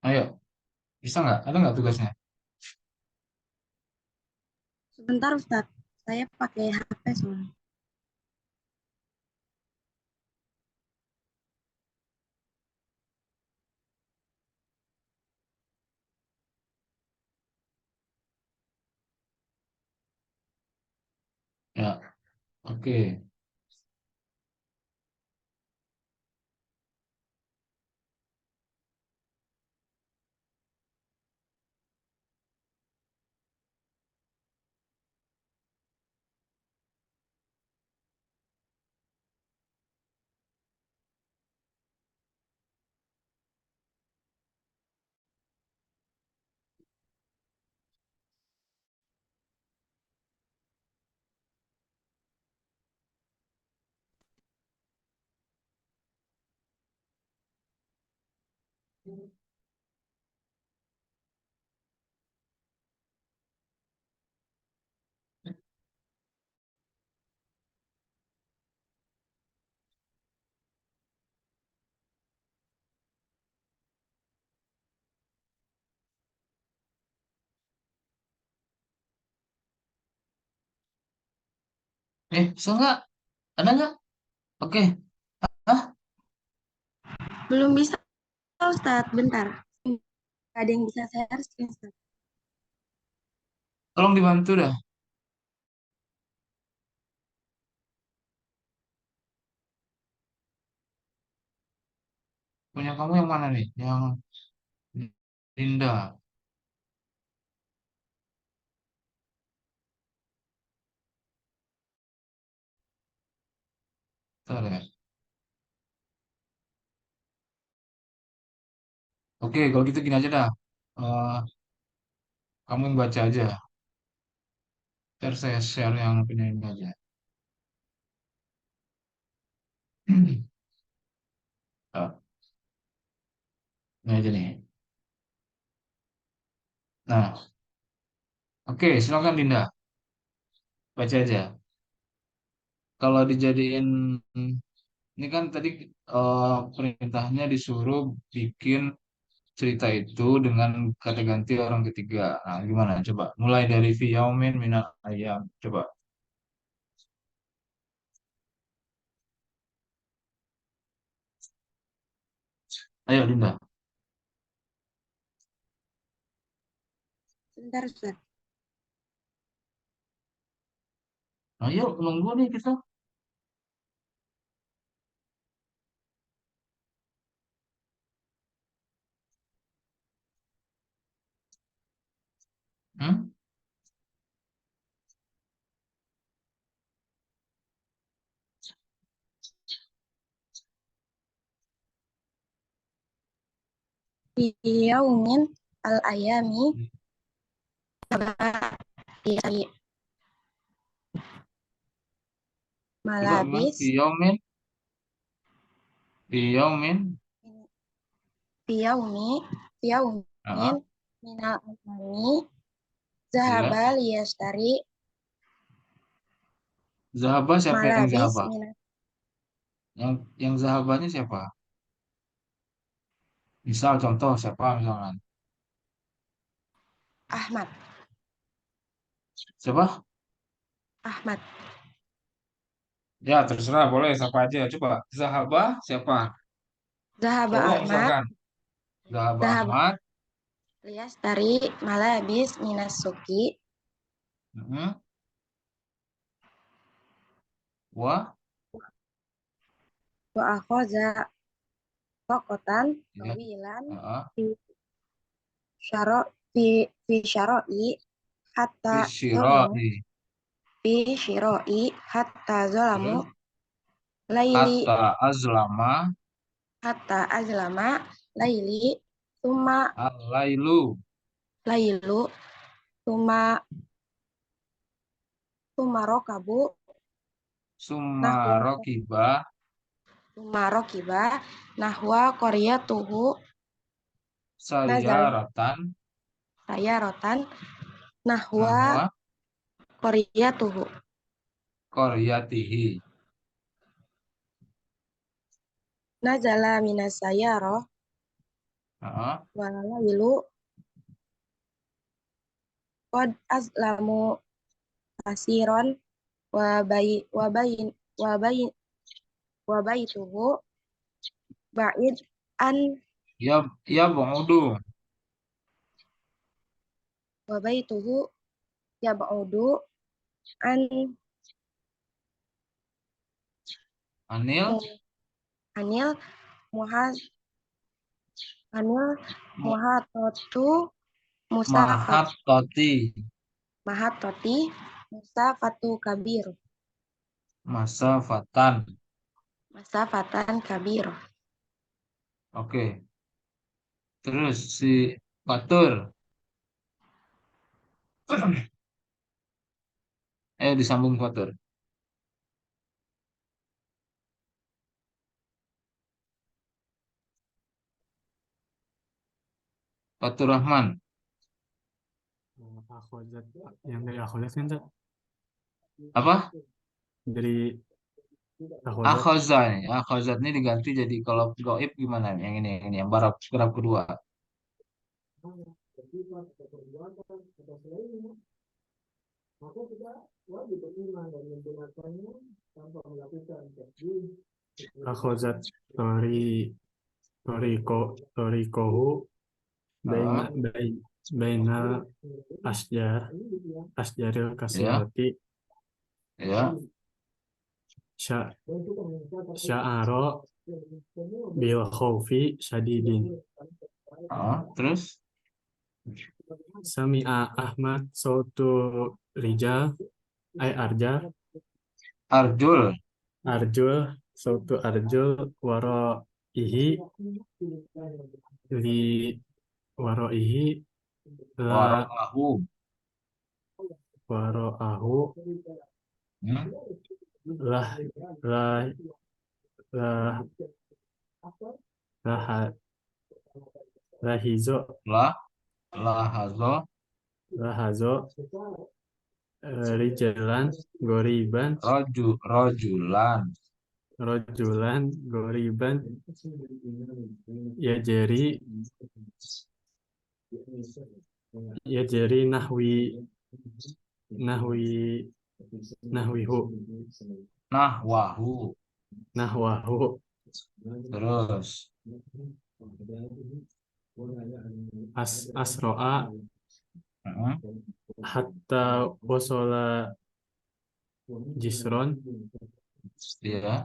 Ayo, bisa nggak? Ada nggak tugasnya? Sebentar Ustadz, saya pakai HP soalnya. Ya, oke. Bisa nggak? Ada nggak? Oke. Ah, Belum bisa Ustadz, bentar. Nggak ada yang bisa share screen Ustadz. tolong dibantu dah. Punya kamu yang mana nih? Yang Linda. Bentar ya. Oke, kalau gitu gini aja dah. Eh, kamu yang baca aja. Ntar saya share yang punya ini aja. Ah, ini aja nih. Nah, oke, silakan Dinda. Baca aja. Kalau dijadiin ini kan tadi perintahnya disuruh bikin cerita itu dengan kata ganti orang ketiga. Nah, gimana? Coba. Mulai dari fi yaumin minal ayam. Coba. Ayo, Dinda. Sebentar Ustadz. Ayo, nunggu nih kita. Hmm? Fi yaumin al-ayami di Coba ulang. malabis Fi yaumin. fi yaumi fi yaumin Ah, minal ayami iya. zahaba liyastari Zahaba siapa yang malabis zahaba? minal Yang zahabanya siapa? Misal contoh siapa misalkan? Ahmad. Siapa? Ahmad. Ya, terserah boleh siapa aja. Coba. Zahaba siapa? Zahaba Cowok Ahmad. misalkan. Zahaba Zahaba Ahmad. liyastari malabis minas suki Mhm. Wah, wa akhoza Rokotan ya. tawilan Ah, fi syaro fi syaroi hatta zolamu Fisyiroi. fi syiroi hatta zolamu Terus laili hatta azlama hatta azlama laili tuma al-lailu lailu tuma tuma rokabu summa nahwa rokiba tuma rokiba nahwa tuhu nazal sayyaratan saya rotan nahwa nahwa tuhu qaryatihi. nazala minas sayaro Ah, walailu qad azlamu kasiron wa bayi wa bayin wa bayi wa baituhu ba'id an ya ya ba'udu. wa baituhu yab'udu an Anil mu- anil muhas anil mu- muhatatu musafat mahattati. mahatati musafatu kabir Masafatan. masafatan kabir. Oke. Terus si Fatur. Ayo disambung Fatur. Fatur Rahman. Akhwazat yang dari akhwazat kan Cak? Apa? Dari akhwazat Akhazah nih. Akhazat ini diganti jadi kalau gaib gimana nih? Yang ini yang barab kedua. akhwazat tori toriko torikohu baina Ah, baina asjar asjaril ya, kasirati ya. sya sya'aro bil khaufi syadidin. Ah, terus Sami'a Ahmad sautu rijal ay arja Arjul. arjul sautu arjul waro ihi li waro ihi la Wara'ahu. waro ahu Hmm? lah lah lah lah lahizo Lah. Lahazo. lahazo rijalan goriban Rojulan. rojulan goriban ya jeri ya jeri nahwi nahwihu Nahwahu. nahwahu Terus. asroa Hmm? hatta wasola jisron Ya.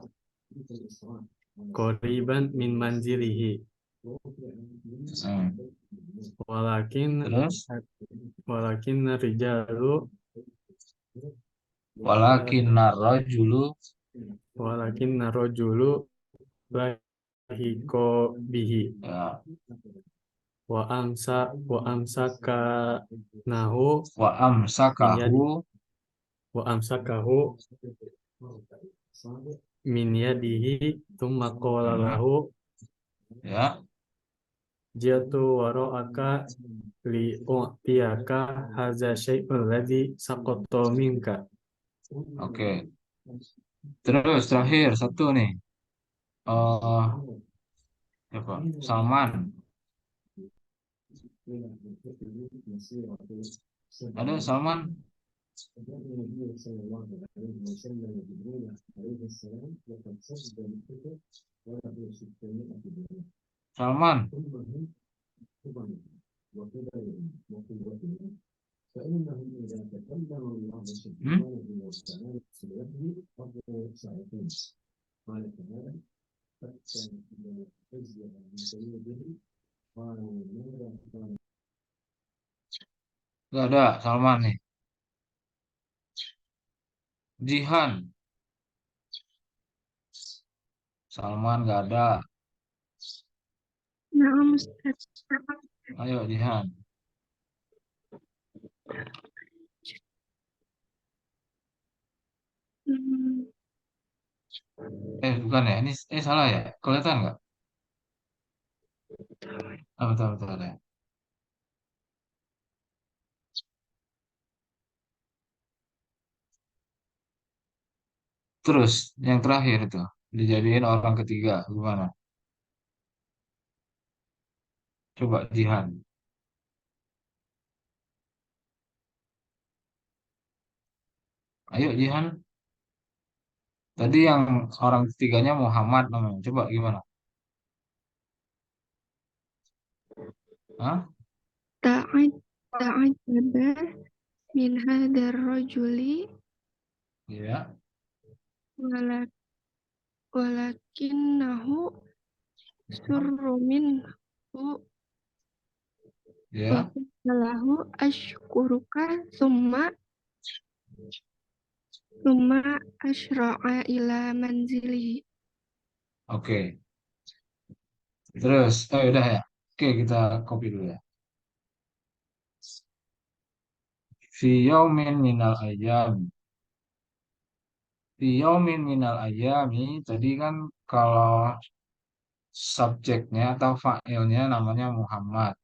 qoriban min manzilihi Hmm. walakin Terus. walakin rijalu Walakin narrajulu. walakin narojulu lahiko bihi Ya. wa amsaka nahu Wa min yadi amsakahu. wa amsakahu min yadihi thumma qala Hmm. lahu Ya. jiatu waro'aka li u'tiyaka haza syai'ul ladzi saqata minka. Oke. Terus terakhir satu nih. Eh, siapa? Salman. Ada Salman. Salman. Hmm? Gak ada Salman nih. Jihan. Salman gak ada. Nah, Ustaz. Ayo Jihan. Hmm, Bukan ya. Ini salah ya. Kelihatan nggak? Ah, betul betul ya. Terus yang terakhir itu. Dijadiin orang ketiga. Gimana? Coba Jihan. Ayo Jihan. Tadi yang orang ketiganya Muhammad namanya. Coba gimana? Hah? Ta'ad ta'ajjaba min hadzal rajuli Iya, wala- walakinnahu surru minhu wa iya. qala lahu ashkuruka summa asyra'a ila manzilihi. Oke. Terus, oh udah ya. Oke, kita copy dulu ya. Fi yaumin minal ayyam. Fi yaumin minal ayyami. Tadi kan kalau subjeknya atau fa'ilnya namanya Muhammad.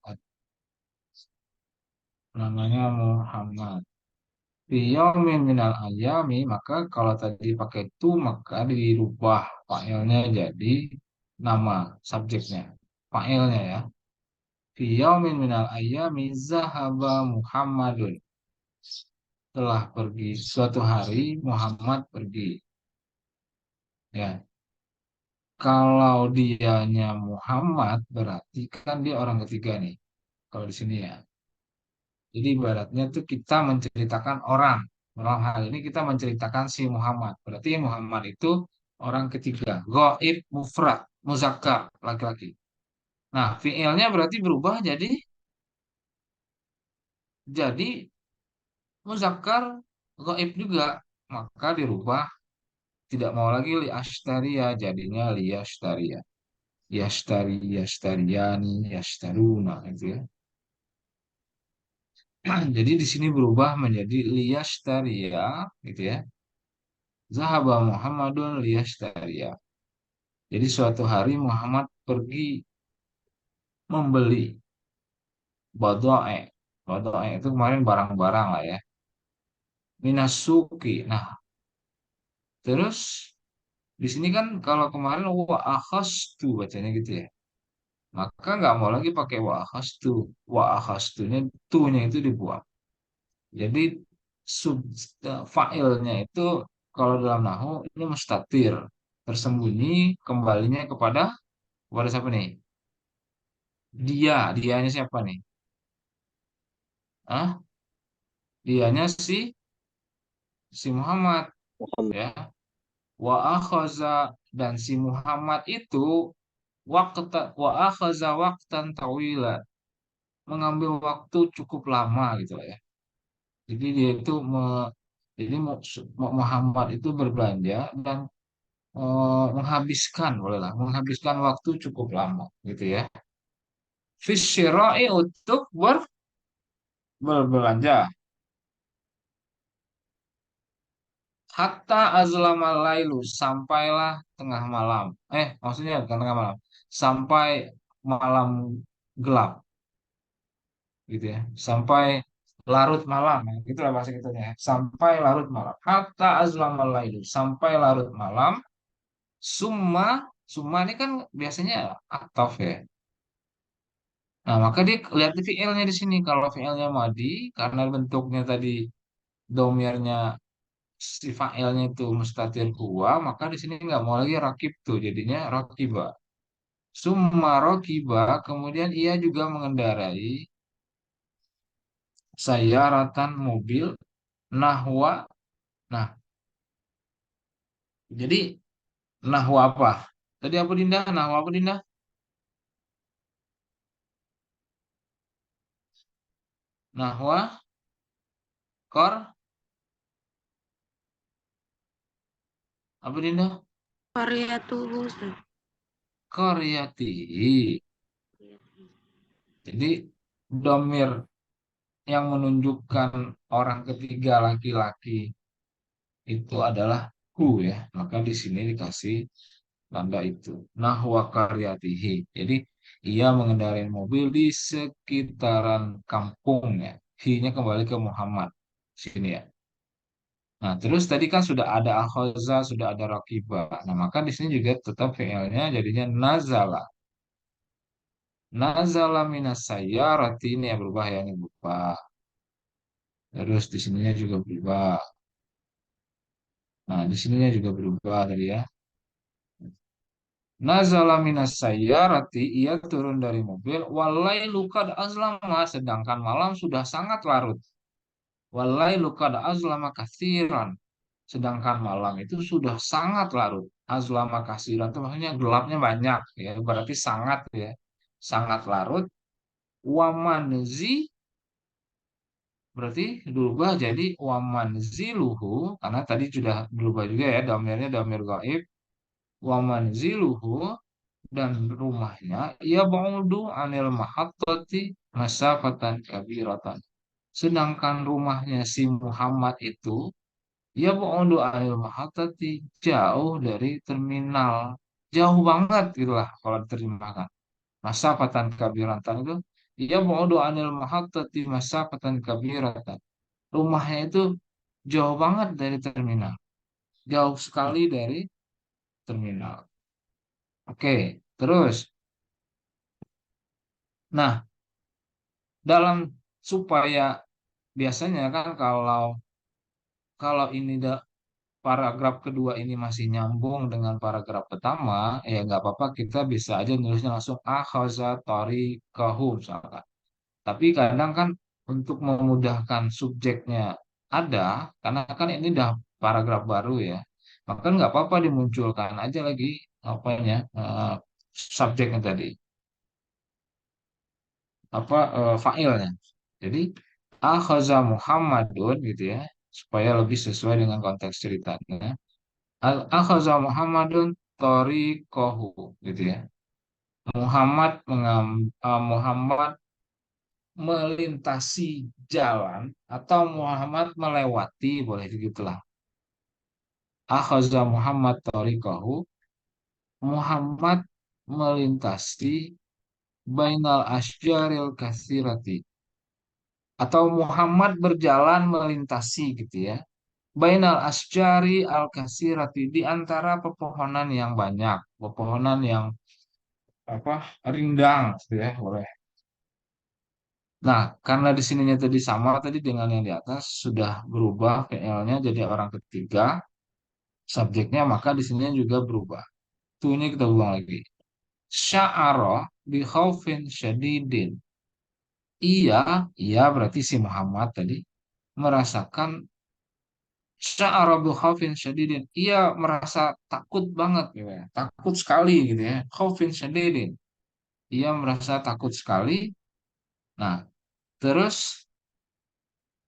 Namanya Muhammad. Fi yaumin minal ayyami. Maka kalau tadi pakai tu, maka dirubah fa'ilnya jadi nama subjeknya. Fa'ilnya ya. Fi yaumin minal ayyami zahaba Muhammadun. Telah pergi suatu hari Muhammad pergi. Ya, kalau dianya Muhammad berarti kan dia orang ketiga nih. Kalau di sini ya. Jadi ibaratnya tuh kita menceritakan orang. Dalam hal ini kita menceritakan si Muhammad. Berarti Muhammad itu orang ketiga. Ghaib mufrad, muzakkar, laki-laki. Nah, fiilnya berarti berubah jadi muzakkar ghaib juga. Maka dirubah tidak mau lagi li ashtaria jadinya li yashtaria. Yashtari, yashtariani, yashtaruna gitu ya. Jadi di sini berubah menjadi liyashtaria gitu ya. Zahaba Muhammadun liyashtaria. Jadi suatu hari Muhammad pergi membeli badoe. Badoe itu kemarin barang-barang lah ya. Minasuki. Nah, terus di sini kan kalau kemarin wa akhastu bacanya gitu ya. Maka nggak mau lagi pakai wa akhastu. Wa akhastunya tunya itu dibuang. Jadi sub fa'ilnya itu kalau dalam nahu ini mustatir, tersembunyi kembalinya kepada siapa nih? Dianya siapa nih? Ah, dianya si Muhammad ya. Wa akhaza dan si Muhammad itu wa akhaza waqtan tawila, mengambil waktu cukup lama gitu lah ya. Jadi dia itu jadi Muhammad itu berbelanja dan menghabiskan bolehlah menghabiskan waktu cukup lama gitu ya fisyira'i untuk berbelanja hatta azlamal lailu sampailah tengah malam maksudnya bukan tengah malam sampai malam gelap gitu ya sampai larut malam ya. Itulah bahasa kitanya ya. Sampai larut malam hatta azlamal lailu sampai larut malam summa summa ini kan biasanya ataf ya. Nah, maka dia lihat di VL-nya di sini. Kalau VL-nya Madi, karena bentuknya tadi domirnya si fa'ilnya itu mustatir huwa, maka di sini nggak mau lagi rakib tuh, jadinya rakiba. Summa rakiba, kemudian ia juga mengendarai sayaratan mobil nahwa. Nah, jadi nahwa apa? Tadi apa Dinda? Nahwa apa Dinda? Nahwa kor apa Dinda? Qaryatuhu Ustaz. Koryati. Jadi domir yang menunjukkan orang ketiga laki-laki itu adalah hu ya. Maka di sini dikasih tanda itu. Nahwa karyatihi. Jadi ia mengendarai mobil di sekitaran kampungnya. Hi-nya kembali ke Muhammad. Sini ya. Nah, terus tadi kan sudah ada akhoza, sudah ada rakiba. Nah, maka di sini juga tetap fi'ilnya jadinya nazala. Nazala minas sayyarati ini ya berubah ya ini berubah. Terus di sininya juga berubah. Nah, di sininya juga berubah tadi ya. Nazala minas sayyarati ia turun dari mobil walailu qad azlama sedangkan malam sudah sangat larut. Walailu qad azlama katsiran. Sedangkan malam itu sudah sangat larut. Azlama katsiran itu maksudnya gelapnya banyak ya, berarti sangat ya. Sangat larut. Wamanzi berarti berubah jadi wamanziluhu karena tadi sudah berubah juga ya dhamirnya dhamir gaib. Wamanziluhu dan rumahnya ia ba'udu anil mahattati masafatan kabiratan. Sedangkan rumahnya si Muhammad itu ia ba'udu anil mahattati jauh dari terminal. Jauh banget gitulah kalau diterjemahkan. Masafatan kabiratan itu ia ba'udu anil mahattati masafatan kabiratan. Rumahnya itu jauh banget dari terminal. Jauh sekali dari terminal. Oke, terus. Nah, dalam supaya biasanya kan kalau kalau ini paragraf kedua ini masih nyambung dengan paragraf pertama, ya nggak apa-apa kita bisa aja nulisnya langsung akhaza tariqahu misalkan. Tapi kadang kan untuk memudahkan subjeknya ada, karena kan ini udah paragraf baru ya, maka nggak apa-apa dimunculkan aja lagi apanya subjeknya tadi, fa'ilnya. Jadi akhaza Muhammadun gitu ya, supaya lebih sesuai dengan konteks ceritanya. Akhaza Muhammadun tariqahu gitu ya. Muhammad melintasi jalan atau Muhammad melewati boleh gitulah. Akhaza Muhammad tariqahu Muhammad melintasi bainal asjaril katsirati atau Muhammad berjalan melintasi gitu ya. Bainal asjari al kasirati di antara pepohonan yang banyak, pepohonan yang apa rindang gitu ya, boleh. Nah, karena di sininya tadi sama tadi dengan yang di atas sudah berubah PL-nya jadi orang ketiga subjeknya maka di sininya juga berubah. Tuh ini kita ulang lagi. Sya'ara bi khaufin syadidin. Iya berarti si Muhammad tadi merasakan sya'ara bi khaufin syadidin. Ia merasa takut banget gitu ya. Takut sekali gitu ya. Khaufin syadidin. Ia merasa takut sekali. Nah, terus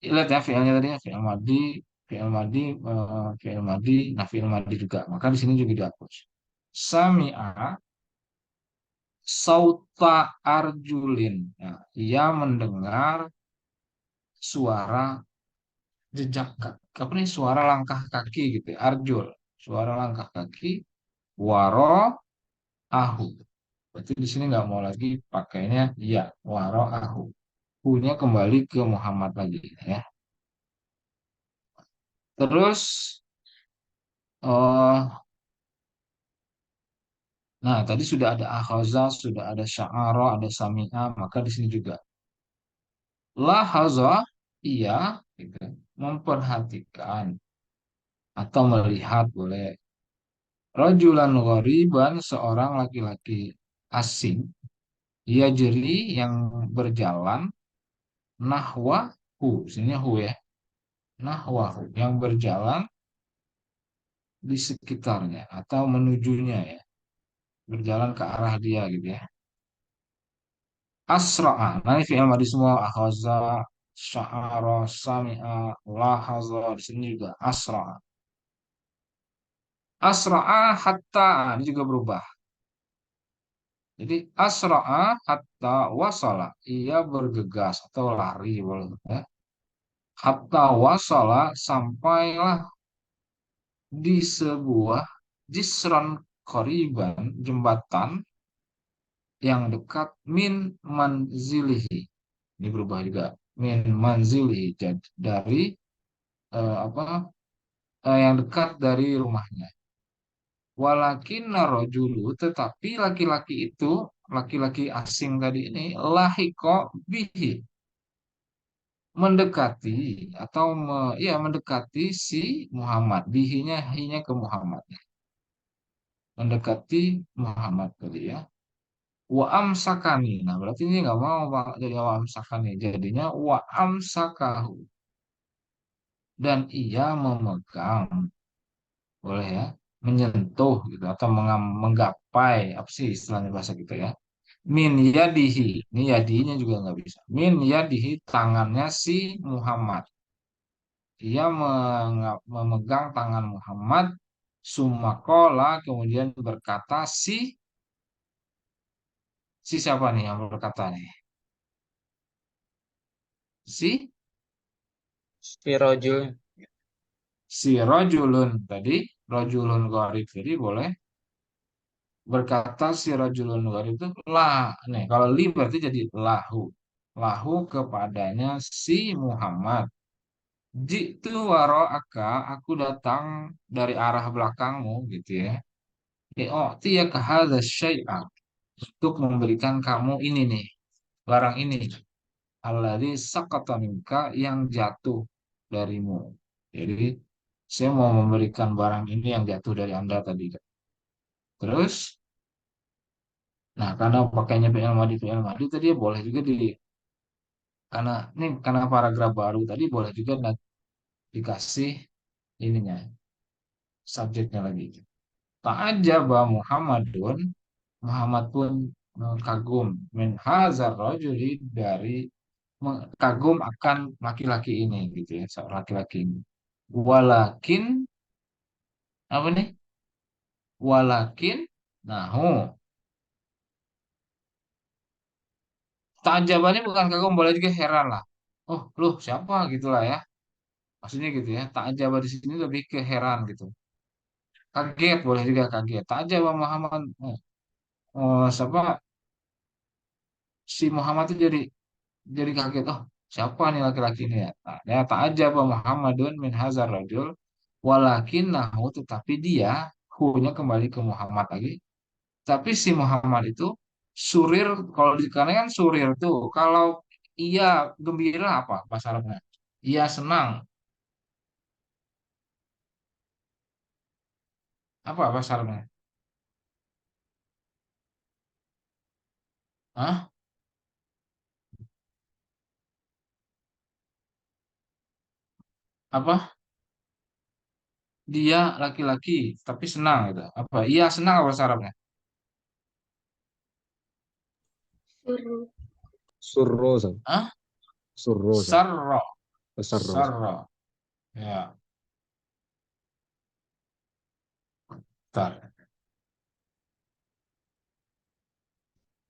lihat ya fiilnya tadi ya, fiil madi, fiil madi, nah fiil madi juga. Maka di sini juga dihapus. Sami'a sauta arjulin. Nah, ia mendengar suara jejak kaki, apa nih suara langkah kaki gitu ya, arjul. Suara langkah kaki waro ahu. Berarti di sini nggak mau lagi pakainya ya waro ahu. Punya kembali ke Muhammad lagi ya. Terus eh nah tadi sudah ada akhaza, sudah ada sya'ara, ada sami'a, maka di sini juga lahaza ia gitu, memperhatikan atau melihat boleh rajulan ghariban seorang laki-laki asing ia jeri yang berjalan nahwahu sini hu ya nahwahu yang berjalan di sekitarnya atau menujunya ya berjalan ke arah dia gitu ya. Asra'a. Nah, ini fi'il madhi semua. Akhaza, sya'ara, sami'a, lahaza. Di sini juga asra'a. Asra'a hatta. Ini juga berubah. Jadi asra'a hatta wasala. Ia bergegas atau lari. Boleh, ya. Hatta wasala sampailah di sebuah jisran koriban jembatan yang dekat min manzilihi. Ini berubah juga. Min manzilihi. Jadi dari apa yang dekat dari rumahnya. Walakin rajulu, tetapi laki-laki itu, laki-laki asing tadi ini, lahiko bihi, mendekati atau ya mendekati si Muhammad, bihinya hinya ke Muhammad, mendekati Muhammad tadi ya. Wa amsakani. Nah, berarti ini nggak mau Pak, jadi wa amsakani. Jadinya wa amsakahu. Dan ia memegang, boleh ya, menyentuh gitu atau menggapai apa sih istilahnya bahasa gitu ya. Min yadihi. Ini yadinya juga nggak bisa. Min yadihi, tangannya si Muhammad. Ia memegang tangan Muhammad. Sumakola, kemudian berkata si siapa nih yang berkata nih? Si rojul. Si rojulun tadi, rojulun gharib tadi boleh berkata si rojulun gharib itu lah. Nih, kalau li berarti jadi lahu. Lahu kepadanya si Muhammad. Jitu waro'aka, aku datang dari arah belakangmu gitu ya. I'tiyaka hadza syai'a, untuk memberikan kamu ini nih, barang ini. Alladzi saqata minka, yang jatuh darimu. Jadi saya mau memberikan barang ini yang jatuh dari Anda tadi. Terus, nah karena pakainya fi'il madi tadi ya boleh juga karena ini karena paragraf baru tadi boleh juga dikasih ininya subjeknya lagi. Ta'ajaba Muhammadun, Muhammad pun kagum min hazar rajuli, dari kagum akan laki-laki ini gitu ya, seorang laki-laki ini. Walakin apa nih? Walakin nahu. Takjabannya bukan kagum, boleh juga heran lah. Oh, lu siapa gitulah ya. Maksudnya gitu ya. Takjaba di sini lebih ke heran gitu. Kaget boleh juga kaget. Takjaba Muhammad. Siapa si Muhammad itu jadi kaget. Oh, siapa nih laki-laki ini ya? Nah, ya ta'ajjaba Muhammadun min hazar rajul walakinnahu, tetapi dia hunya kembali ke Muhammad lagi. Tapi si Muhammad itu surir, kalau di karena kan surir tuh. Kalau ia gembira apa bahasa Arabnya? Ia senang. Apa bahasa Arabnya? Hah? Apa? Dia laki-laki tapi senang gitu. Apa? Ia senang apa bahasa Arabnya? Suruh. Surrosa. Hah? Surrosa. Sarro. Sarrosa. Sarro. Ya, bentar.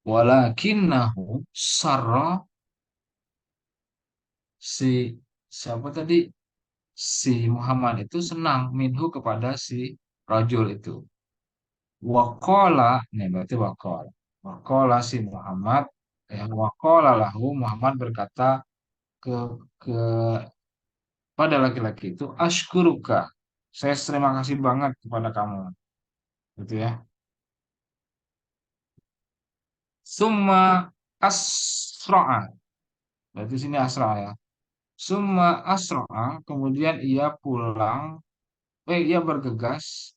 Walakinnahu sarra, si siapa tadi? Si Muhammad itu senang minhu kepada si rajul itu. Wakola, nih berarti wakola. Wakola si Muhammad, wakola lahu, Muhammad berkata ke ke pada laki-laki itu, ashkuruka, saya terima kasih banget kepada kamu, gitu ya. Summa asro'a, berarti sini asra ya. Summa asro'a, kemudian ia pulang, ia bergegas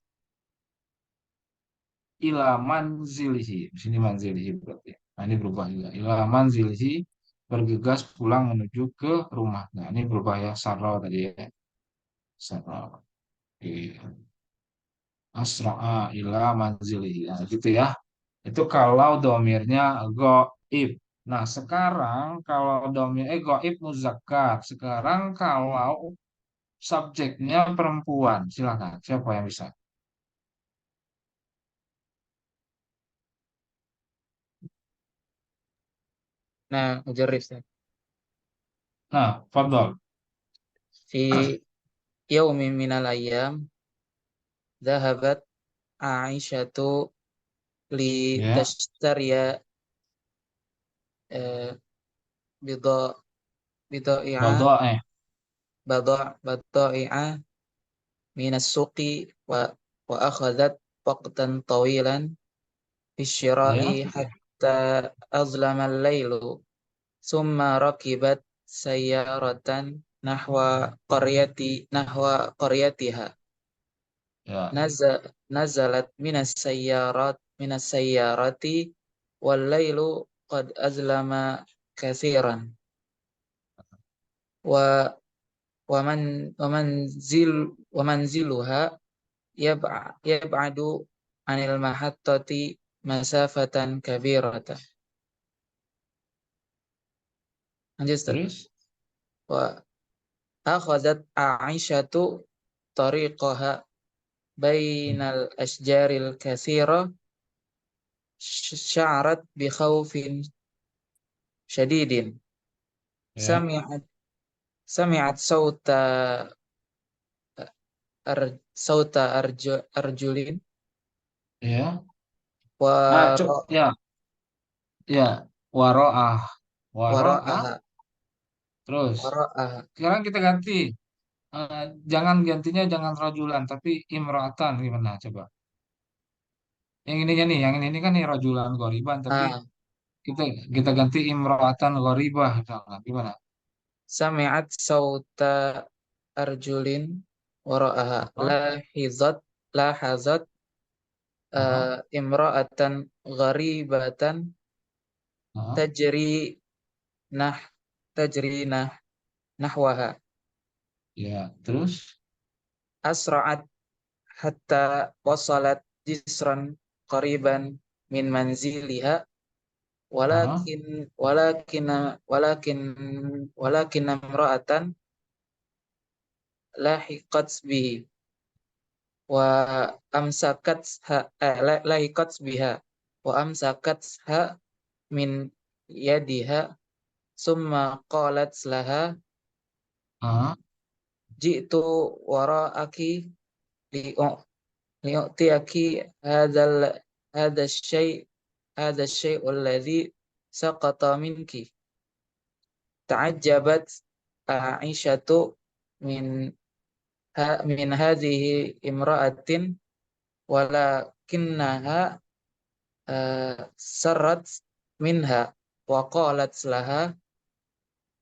ila manzilihi. Di sini manzilihi berarti. Nah, ini berubah juga. Ila manzilihi, bergegas pulang menuju ke rumah. Nah, ini berubah ya, sarra tadi ya. Sarra. Oke. Asra'a ila manzilihi. Nah, gitu ya. Itu kalau domirnya goib. Nah, sekarang kalau domir goib muzakkar. Sekarang kalau subjeknya perempuan, silakan. Siapa yang bisa? Nah, mujarris ya. Nah, fadol. Fi yaumin minal ayyam dhahabat Aisyatu li Ya, tashtariya eh, bidha bidha'i'a fadol bidha'i'a minas suqi wa akhadhat وقتا طويلا في الشراء Ya, حتى أظلم الليل ثم ركبت سيارة نحو نحو قريتها ya, نزلت من السيارة والليل قد أظلم كثيرا و ومن ومنزلها يبعد عن المحطة مسافة كبيرة. Lanjut, Ustaz. terus, وأخذت عائشة طريقها بين الأشجار الكثيرة شعرت بخوف شديد ya, سمعت سمعت صوت أرجل ya, وراء ya, ya, waroah, waroah, وراءها terus. وراءها Sekarang kita ganti. Jangan gantinya jangan rajulan, tapi imro'atan gimana coba? Yang ininya nih, yang ini kan nih rajulan goriban, tapi ah, kita kita ganti imro'atan goribah misalkan. Gimana? سمعت صوت أرجل وراءها Apa? لاحظت Aha, امرأة غريبة aha, تجري نح تجري نحوها ya, terus, أسرعت حتى وصلت جسرا قريبا من منزلها aha, ولكن ولكن ولكن ولكن امرأة لاحقت به لاحقت بها وأمسكتها من يدها ثم قالت لها aha, جئت وراءك لأعطيك هذا الشيء الذي سقط منك. تعجبت عائشة من من هذه امرأة ولكنها سرت منها وقالت لها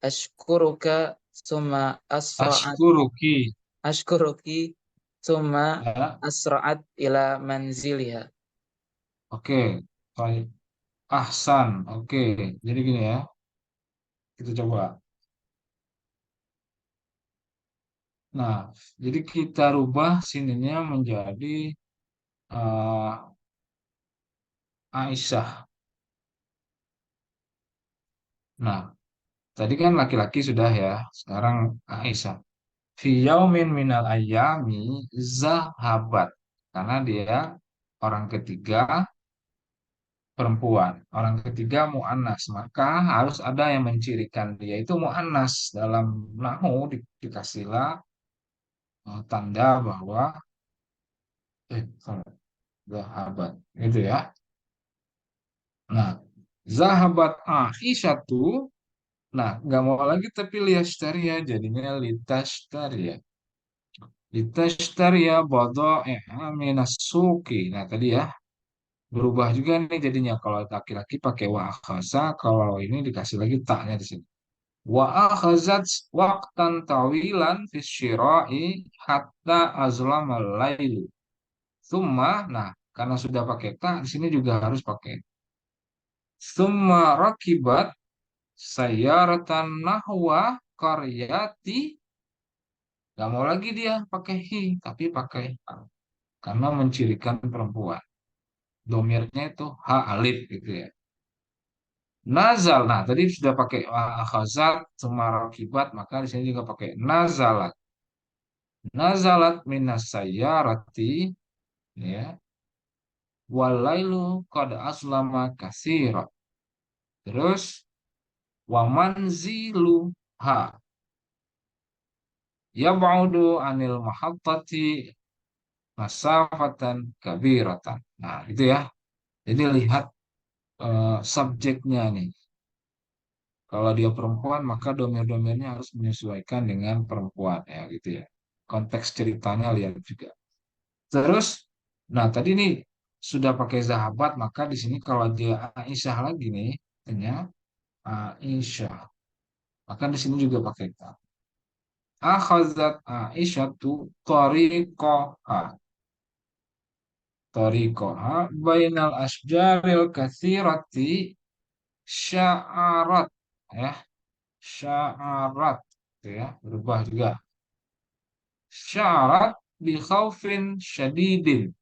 أشكرك ثم أسرعت ashkuruki, أشكرك ثم ya, أسرعت إلى منزلها. oke, baik, ahsan, oke, jadi gini ya, kita coba. Nah, jadi kita rubah sininya menjadi eh, Aisyah. Nah, tadi kan laki-laki sudah ya, sekarang Aisyah. Fi yaumin minal ayami zahabat. Karena dia orang ketiga perempuan. Orang ketiga mu'annas. Maka harus ada yang mencirikan dia itu mu'annas. Dalam nahu dikasihlah tanda bahwa sorry, zahabat. Gitu ya. Nah, zahabat Aisyah tuh. Nah, nggak mau lagi tapi liastaria jadinya litastaria. Litashtariya badha'i'a minas suqi. Nah, tadi ya berubah juga nih jadinya kalau laki-laki pakai wa akhasa, kalau ini dikasih lagi taknya di sini. Wa akhazat waqtan tawilan fi syira'i hatta azlamal lailu. Summa, nah karena sudah pakai tak di sini juga harus pakai. Summa rakibat sayyaratan nahwa qaryati. Gak mau lagi dia pakai hi, tapi pakai ha. Karena mencirikan perempuan. Domirnya itu ha alif gitu ya. Nazal. Nah, tadi sudah pakai khazat semua rakibat, maka di sini juga pakai nazalat. Nazalat minas sayyarati ya. Walailu qad aslama katsira. Terus wa manziluha yab'udu anil mahattati masafatan kabiratan. Nah, itu ya. Jadi lihat subjeknya nih. Kalau dia perempuan, maka domir-domirnya harus menyesuaikan dengan perempuan ya gitu ya. Konteks ceritanya lihat juga. Terus Nah, tadi nih sudah pakai zahabat, maka di sini kalau dia Aisyah lagi nih, artinya Aisyah. Maka di sini juga pakai ta. Akhazat Aisyah tu tariqaha. Tariqaha bainal asjaril katsirati sya'arat. Ya, sya'arat. Gitu ya, berubah juga. Sya'arat bi khaufin syadidin.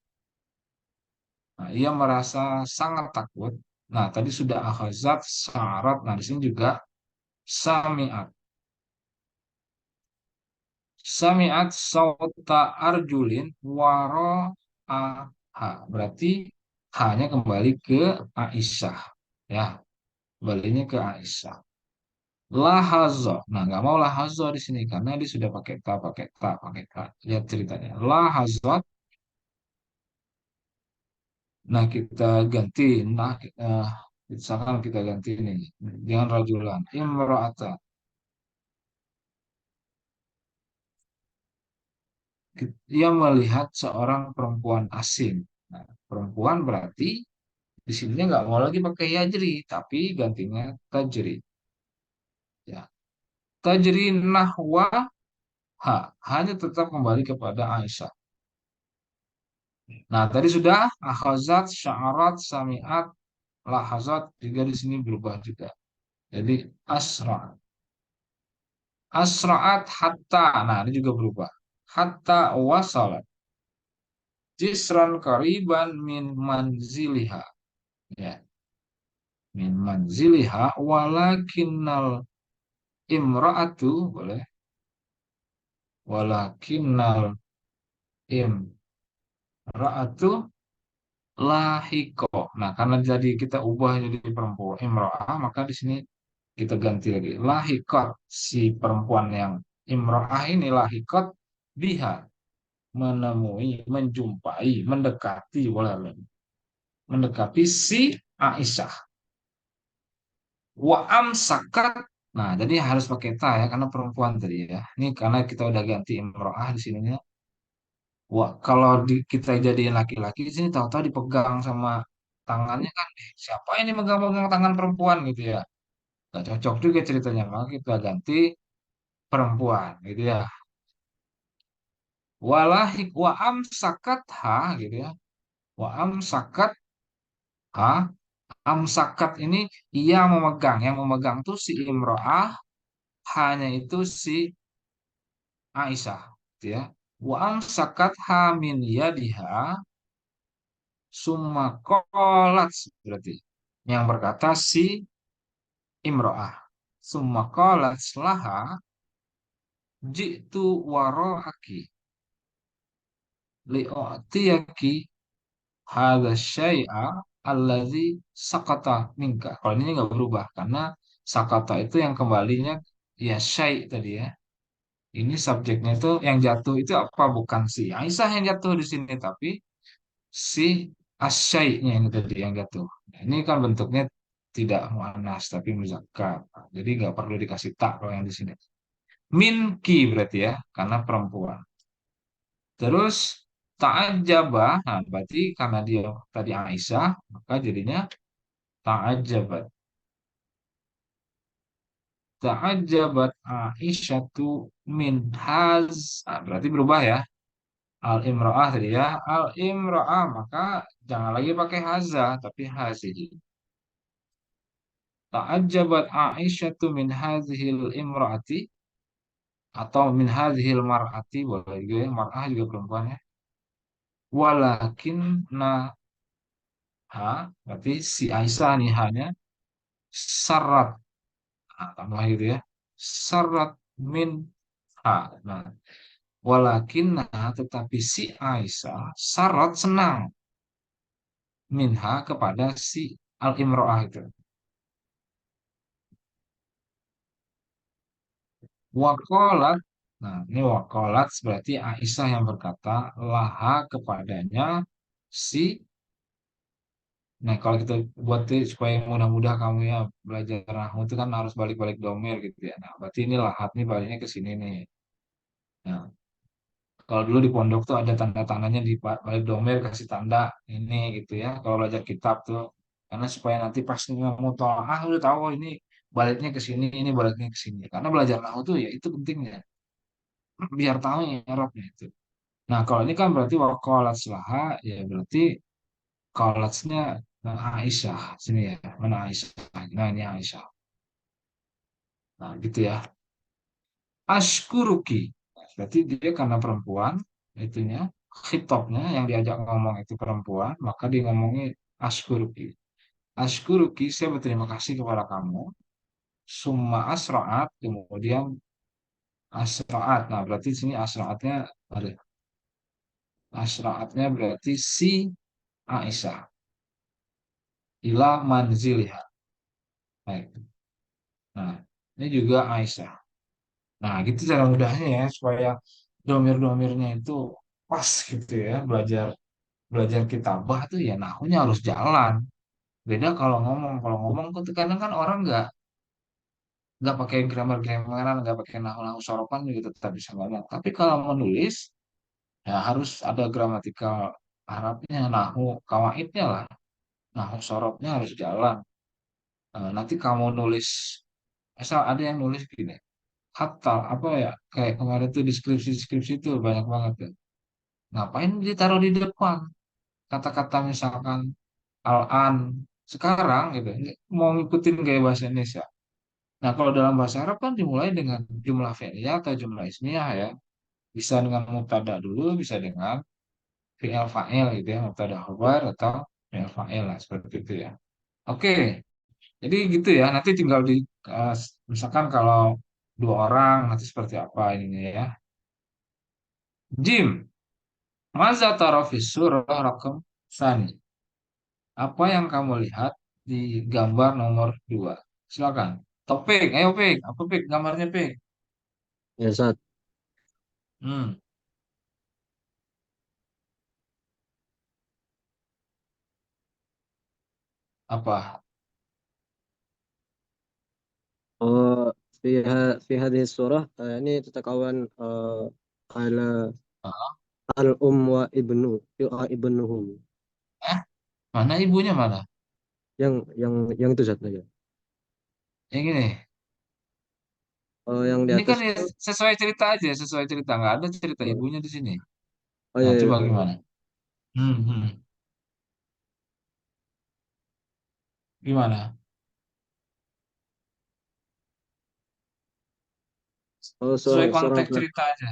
Nah, ia merasa sangat takut. Nah, tadi sudah akhazat, syarat. Nah, di sini juga sami'at. Sami'at sauta arjulin waro berarti hanya kembali ke Aisyah. Ya, kembalinya ke Aisyah. Lahazo. Nah, nggak mau lahazo di sini karena dia sudah pakai ta, pakai ta, pakai ta. Lihat ceritanya. Lahazot. Nah, kita ganti. Nah, misalkan kita ganti ini. Jangan rajulan. Imra'ata. Dia melihat seorang perempuan asing. Nah, perempuan berarti di sini nggak mau lagi pakai yajri, tapi gantinya tajri. Ya, tajri nahwa hanya tetap kembali kepada Aisyah. Nah, tadi sudah akhazat, sya'arat, sami'at, lahazat juga di sini berubah juga. Jadi asra, asra'at hatta. Nah, ini juga berubah. Hatta wasalat jisran kariban min manziliha. Ya, min manziliha walakinnal imra'atu boleh walakinnal imra'atu lahiko. Nah, karena jadi kita ubah jadi perempuan imra'ah, maka di sini kita ganti lagi lahikot, si perempuan yang imra'ah ini lahikot biha, menemui, menjumpai, mendekati, boleh mendekati si Aisyah. Wa amsakat. Nah, jadi harus pakai ta ya karena perempuan tadi ya. Ini karena kita udah ganti imro'ah di sininya. Wah, kalau kita jadiin laki-laki di sini tahu-tahu dipegang sama tangannya kan, siapa ini megang-megang tangan perempuan gitu ya. Gak cocok juga ceritanya, maka kita ganti perempuan gitu ya. Walahik wa amsakat ha gitu ya. Wa amsakat ha. Amsakat ini ia memegang, yang memegang tuh si imro'ah, hanya itu si Aisyah, gitu ya. Wa amsakat hamin yadiha summa qalat berarti yang berkata si Imro'ah. Summa qalat laha jitu waro'aki li'u'tiyaki hadha syai'a alladhi sakata minka. Kalau ini nggak berubah karena sakata itu yang kembalinya ya syai' tadi ya. Ini subjeknya itu yang jatuh itu apa? Bukan si Aisyah yang jatuh di sini, tapi si asyai'nya ini tadi yang jatuh. Nah, ini kan bentuknya tidak muannas tapi muzakkar. Nah, jadi nggak perlu dikasih tak kalau yang di sini. Minki berarti ya, karena perempuan. Terus ta'ajjaba, nah berarti karena dia tadi Aisyah, maka jadinya ta'ajjabat. Ta'ajjabat Aisyatu min haz. Nah, berarti berubah ya. Al-imra'ah tadi ya. Al-imra'ah, maka jangan lagi pakai haza, tapi hazihi. Ta'ajjabat Aisyatu min hazihil imra'ati atau min hazihil mar'ati boleh juga ya. Mar'ah juga perempuan ya. Walakin berarti si Aisyah nih hanya syarat. Nah, tambah gitu ya. Syarat min ha. Nah, walakin tetapi si Aisyah syarat senang minha kepada si Al-Imro'ah itu. Wakolat, nah ini wakolat berarti Aisyah yang berkata laha kepadanya si. Nah kalau kita buat supaya mudah-mudah kamu ya belajar nahwu itu kan harus balik-balik domir gitu ya. Nah berarti ini lahat nih baliknya ke sini nih. Nah Kalau dulu di pondok tuh ada tanda-tandanya di balik domir kasih tanda ini gitu ya. Kalau belajar kitab tuh karena supaya nanti pas ngomong tolaah udah tahu oh, ini baliknya ke sini, ini baliknya ke sini. Karena belajar nahu tuh ya itu pentingnya biar tahu ya Arabnya itu. Nah, kalau ini kan berarti waqalat laha ya berarti qalatnya Aisyah sini ya. Mana Aisyah? Nah, ini Aisyah. Nah, gitu ya. Ashkuruki. Berarti dia karena perempuan, itunya, khitabnya yang diajak ngomong itu perempuan, maka dia ngomongnya ashkuruki. Ashkuruki, saya berterima kasih kepada kamu. Summa asra'at, kemudian asra'at. Nah, berarti di sini asra'atnya, ada. Asra'atnya berarti si Aisyah. Ila manziliha. Baik. Nah, ini juga Aisyah. Nah, gitu cara mudahnya ya, supaya domir-domirnya itu pas gitu ya, belajar belajar kitabah tuh ya nahunya harus jalan. Beda kalau ngomong tuh kadang kan orang nggak pakai grammar-grammaran, nggak pakai nahu-nahu soropan juga tetap bisa ngomong. Tapi kalau menulis ya harus ada gramatikal Arabnya, nahu kawaidnya lah, nahu sorobnya harus jalan. Nanti kamu nulis, asal ada yang nulis gini, hatta apa ya kayak kemarin tuh deskripsi-deskripsi itu banyak banget ya. Ngapain ditaruh di depan? Kata-kata misalkan al-an sekarang gitu mau ngikutin gaya bahasa Indonesia. Nah, kalau dalam bahasa Arab kan dimulai dengan jumlah fi'liyah atau jumlah ismiyah ya. Bisa dengan mubtada dulu, bisa dengan fi'il fa'il gitu ya, mubtada khabar atau fi'il fa'il lah seperti itu ya. Oke, jadi gitu ya. Nanti tinggal di eh, misalkan kalau dua orang nanti seperti apa ininya ya. Jim, maza tara fi surah rakam sani. Apa yang kamu lihat di gambar nomor 2? Silakan. Topik, ayo Pik. Apa Pik? Gambarnya Pik. Ya, Ustaz. Hmm, apa? Oh, في هذه الصورة يعني تتكون على Ah, الأم وابنه ابنه eh, mana ibunya mana? yang itu Ustaz ya. Yang ini. Yang di Ini atas kan ya itu, sesuai cerita aja, sesuai cerita. Nggak ada cerita oh, ibunya di sini. oh Nah, iya, coba iya. gimana? Hmm. Gimana? Oh, Sesuai seorang konteks cerita aja.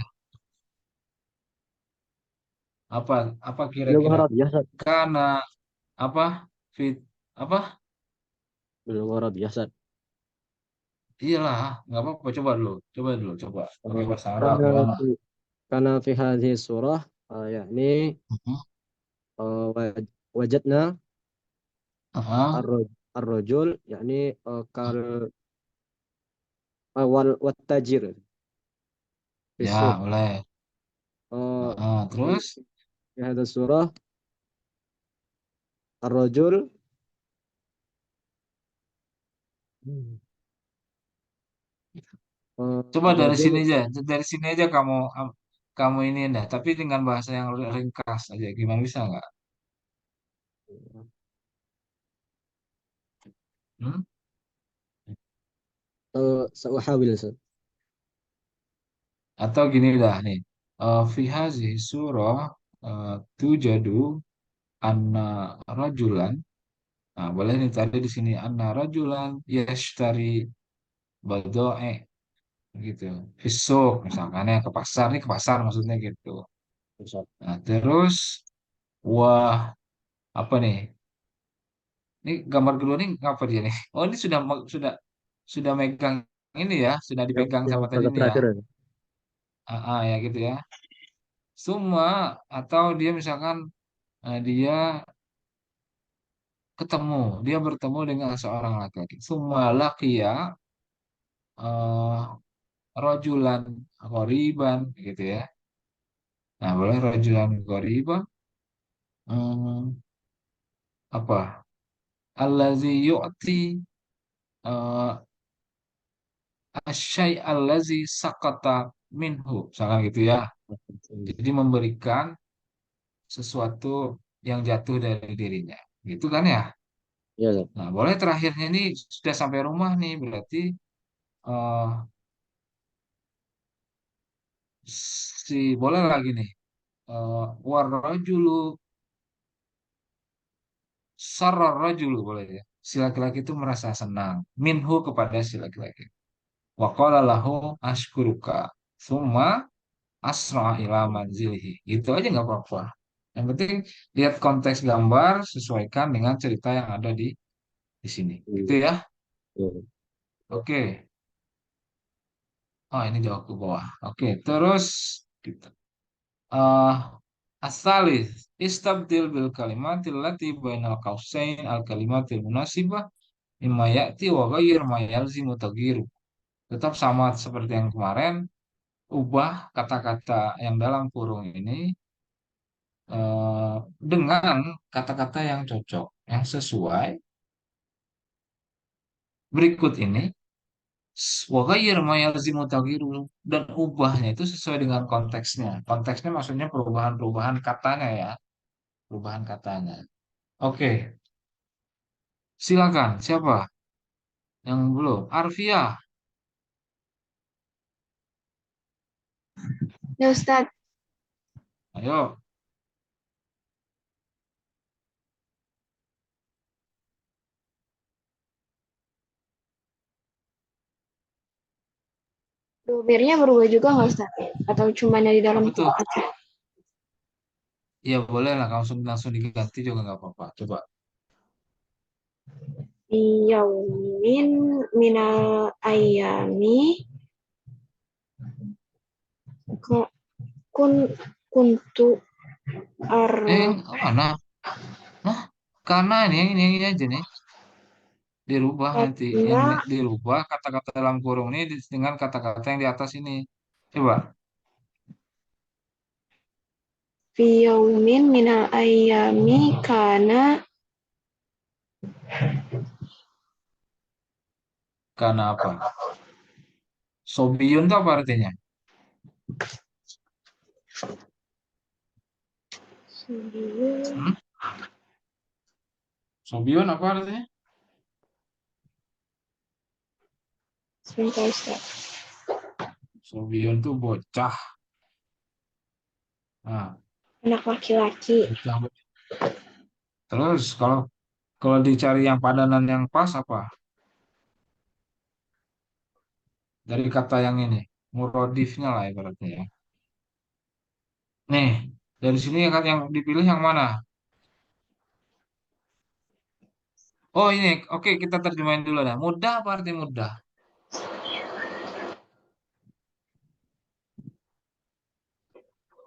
Apa? Apa belum kira-kira? Arab ya Ustaz. Karena apa? Fit apa? Belum Arab ya Ustaz. Iyalah, nggak apa-apa. Coba dulu, coba. Pakai Oh, bahasa Arab karena gimana? karena في هذه الصورة يعني Mhm. وجدنا Aha. الرجل يعني والتاجر في Ya, السوق. boleh. آه، Aha, في terus? في هذا الصورة الرجل Coba dari sini الرجل aja, dari sini aja kamu ini dah, tapi dengan bahasa yang ringkas aja. Gimana bisa nggak? Hmm? سأحاول أستاذ. Atau gini dah nih. Fi hazihi surah tujadu anna rajulan. Nah, boleh nih tadi di sini anna rajulan yashtari badoe gitu. Fisuk misalkan ya ke pasar maksudnya gitu. Nah, terus wah apa nih? Ini gambar kedua nih ngapa dia nih? Oh, ini sudah megang ini ya, sudah dipegang Yang sama tadi paling nih ya. terakhir ya. Ya gitu ya. Semua atau dia misalkan dia dia bertemu dengan seorang laki-laki. Semua lakiya eh rojulan ghoriban gitu ya. Nah, boleh rojulan ghoriban apa? Allazi yu'ti eh asyai allazi sakata minhu. Misalkan gitu ya. Jadi memberikan sesuatu yang jatuh dari dirinya. Gitu kan ya? Iya, Ustaz. Nah, boleh terakhirnya ini sudah sampai rumah nih, berarti eh, boleh lagi nih. Warrajulu sarrarrajulu boleh ya. Si laki-laki itu merasa senang minhu kepada si laki-laki. Wa qala lahu ashkuruka summa asra ila manzilihi. Gitu aja nggak apa-apa. Yang penting lihat konteks gambar, sesuaikan dengan cerita yang ada di sini. Gitu Hmm, ya. iya. Oke. Oh, ini jauh ke bawah. Oke, terus kita eh asalis istabdil bil kalimatil lati bainal qausain al kalimatil munasibah mimma ya'ti wa ghayyir ma yalzimu taghyiru. Tetap sama seperti yang kemarin, ubah kata-kata yang dalam kurung ini dengan kata-kata yang cocok, yang sesuai. Berikut ini wa ghayyir ma yalzimu taghyiru, dan ubahnya itu sesuai dengan konteksnya. Konteksnya maksudnya perubahan-perubahan katanya ya, perubahan katanya. Oke, silakan. Siapa yang belum? Arfiah, Ya Ustadz, ayo. domirnya berubah juga nggak Ustadz? Atau cuma di dalam Apa tuh? Quran aja? Ya boleh lah, langsung langsung diganti juga nggak apa-apa. Coba. Yaumin minal ayami ke- kun kuntu ar Mana? Nah, karena ini aja nih dirubah nanti. Yang Fatna dirubah kata-kata dalam kurung ini dengan kata-kata yang di atas ini. Coba. fi yaumin minal ayami kana Karena apa? Sobiun itu apa artinya? Hmm? Sobiun apa artinya? sebentar Ustaz. Sobiun tuh bocah. Nah, Anak laki-laki. bocah. Terus kalau kalau dicari yang padanan yang pas apa? Dari kata yang ini, murodifnya lah ibaratnya ya. Nih, dari sini yang dipilih yang mana? Oh ini, oke kita terjemahin dulu dah. Mudah apa arti mudah?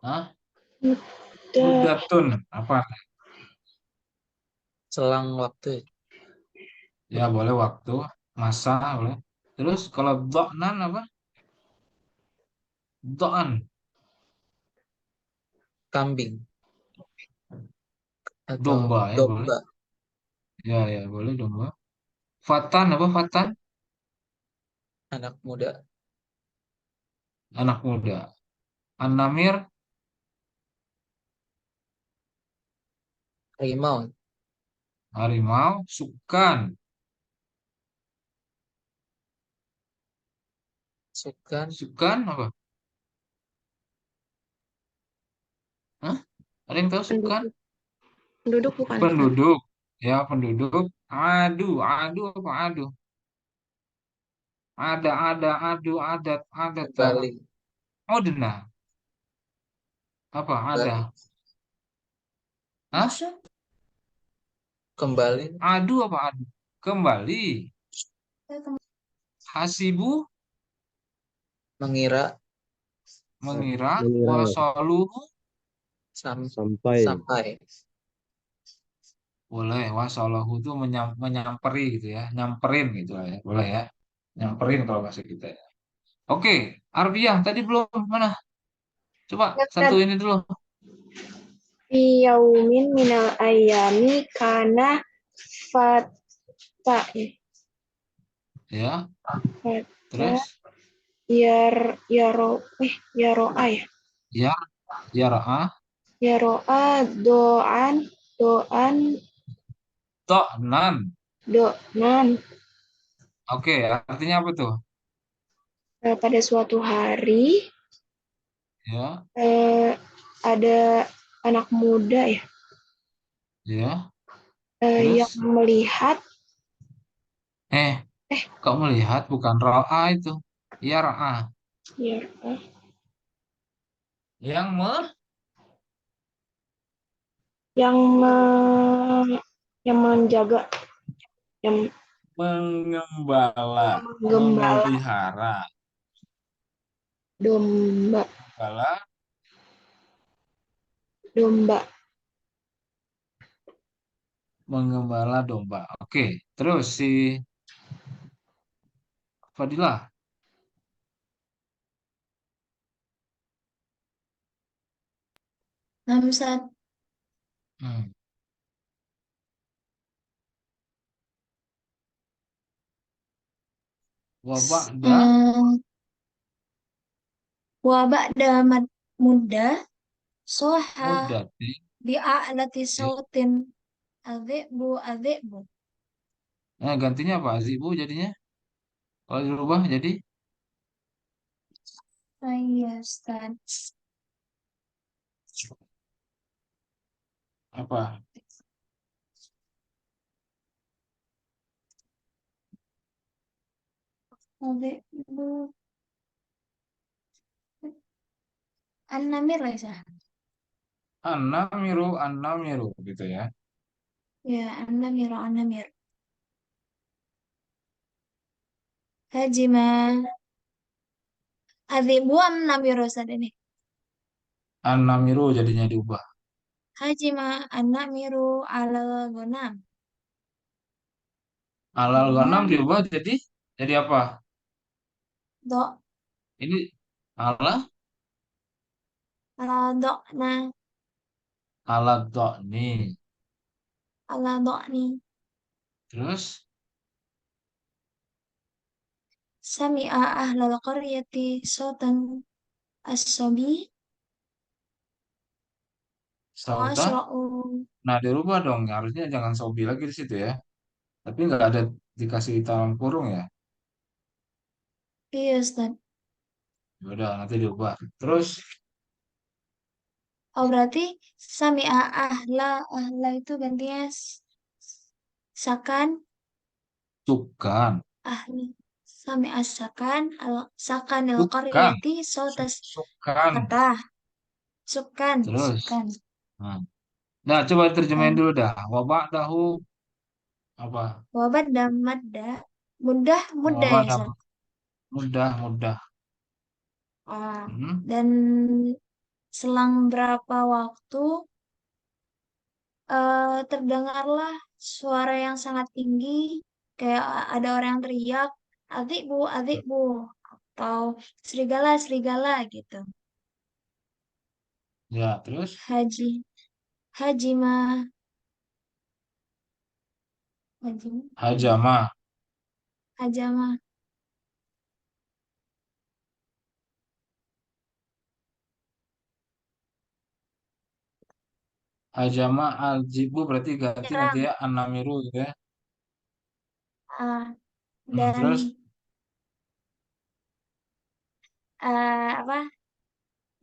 Hah? Da, Mudatun apa? Selang waktu. Ya boleh waktu, masa boleh. Terus kalau do'nan apa? Do'an, Kambing atau domba ya boleh. domba. Ya ya boleh domba. Fatan apa fatan? Anak muda. Anak muda. An-namir, Harimau. harimau. Sukan, Sukan. sukan apa? Hah? Ada yang tahu sukan? penduduk. Penduduk bukan Ustaz. Penduduk. Ya penduduk. Adu, adu apa adu? Adu, adat, Kembali. odna. Apa ada? Kembali. Hah? Kembali. Adu apa adu? Kembali. Hasibu, Mengira. mengira. Mengira ya. Wasalu, Sam- Sampai. sampai. boleh. Wasalahu itu menyamperi gitu ya. Nyamperin gitu lah ya. Boleh ya. Nyamperin kalau bahasa kita ya. Oke, Arbiah tadi belum mana? Coba Ya, satu Ustaz. ini dulu. Fi yaumin minal ayami kana fata Ya, fata terus yar yaro yaro ya. Ya, yar'a, Yaro'a, doan, doan, to'nan. donan. Oke, artinya apa tuh? Pada suatu hari Ya, eh, ada anak muda ya ya. yang Terus, melihat eh, eh kok melihat bukan ro'a itu. Yar'a, ya yang yang yang menjaga yang mengembala, menggembala memelihara. domba Gembala, domba. mengembala domba. Oke, terus si Fadilah. Hamzat. Hmm. Wabakda Hmm, wa ba'da muda soha mudati. bi'a'lati sautin adhi'bu adhi'bu. Nah, gantinya apa? Azibu jadinya. Kalau dirubah jadi Iya, Ustaz. apa? Adhi'bu an-namir Laisa. An-namiru gitu ya. Ya, an-namir an-namir. Hajima adhi'bu an-namir Ustaz ini. An-namiru jadinya diubah. Hajima an-namiru alal ghanam. Alal ghanam Ghanam diubah jadi apa? do Ini ala do'na alat ni. ala do'ni. Terus Sami'a ahlal qaryati sautan as-sabi wa sauta. asra'u. Nah, dirubah dong. Harusnya jangan sobi lagi di situ ya. Tapi nggak ada dikasih dalam kurung ya. Iya, Ustaz. Ya udah nanti diubah. Terus Oh, berarti sami'a ahla itu gantinya sakan sukan. ahli. Sami'a sakan sakanil Sukan. qaryati sautas Sukan. kata sukan Terus. sukan. Nah, nah, coba terjemahin Dan dulu dah. Wabak dahu apa? wabat dan madda mudah mudah Wabak ya, Ustaz. mudah. Ah, Hmm. dan selang berapa waktu terdengarlah suara yang sangat tinggi, kayak ada orang yang teriak, adik bu, atau serigala, serigala gitu. Ya, terus Haji, hajima, hajima, hajama. hajama, Hajama aljibu berarti ganti nanti menyerang. ya an-namiru gitu ya. Ah, dan Terus apa?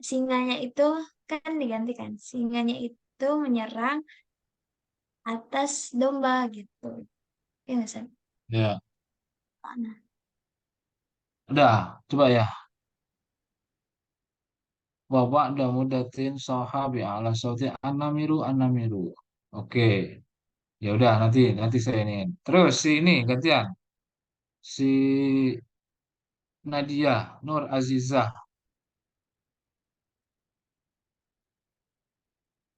Singanya itu kan digantikan. Singanya itu menyerang atas domba gitu. Ya nggak sih? ya Nah, udah coba ya. Bapak damudatin sahabi ala sauti an-namiru. Oke. Ya udah nanti saya ini. Terus si ini gantian. Si Nadia Nur Azizah.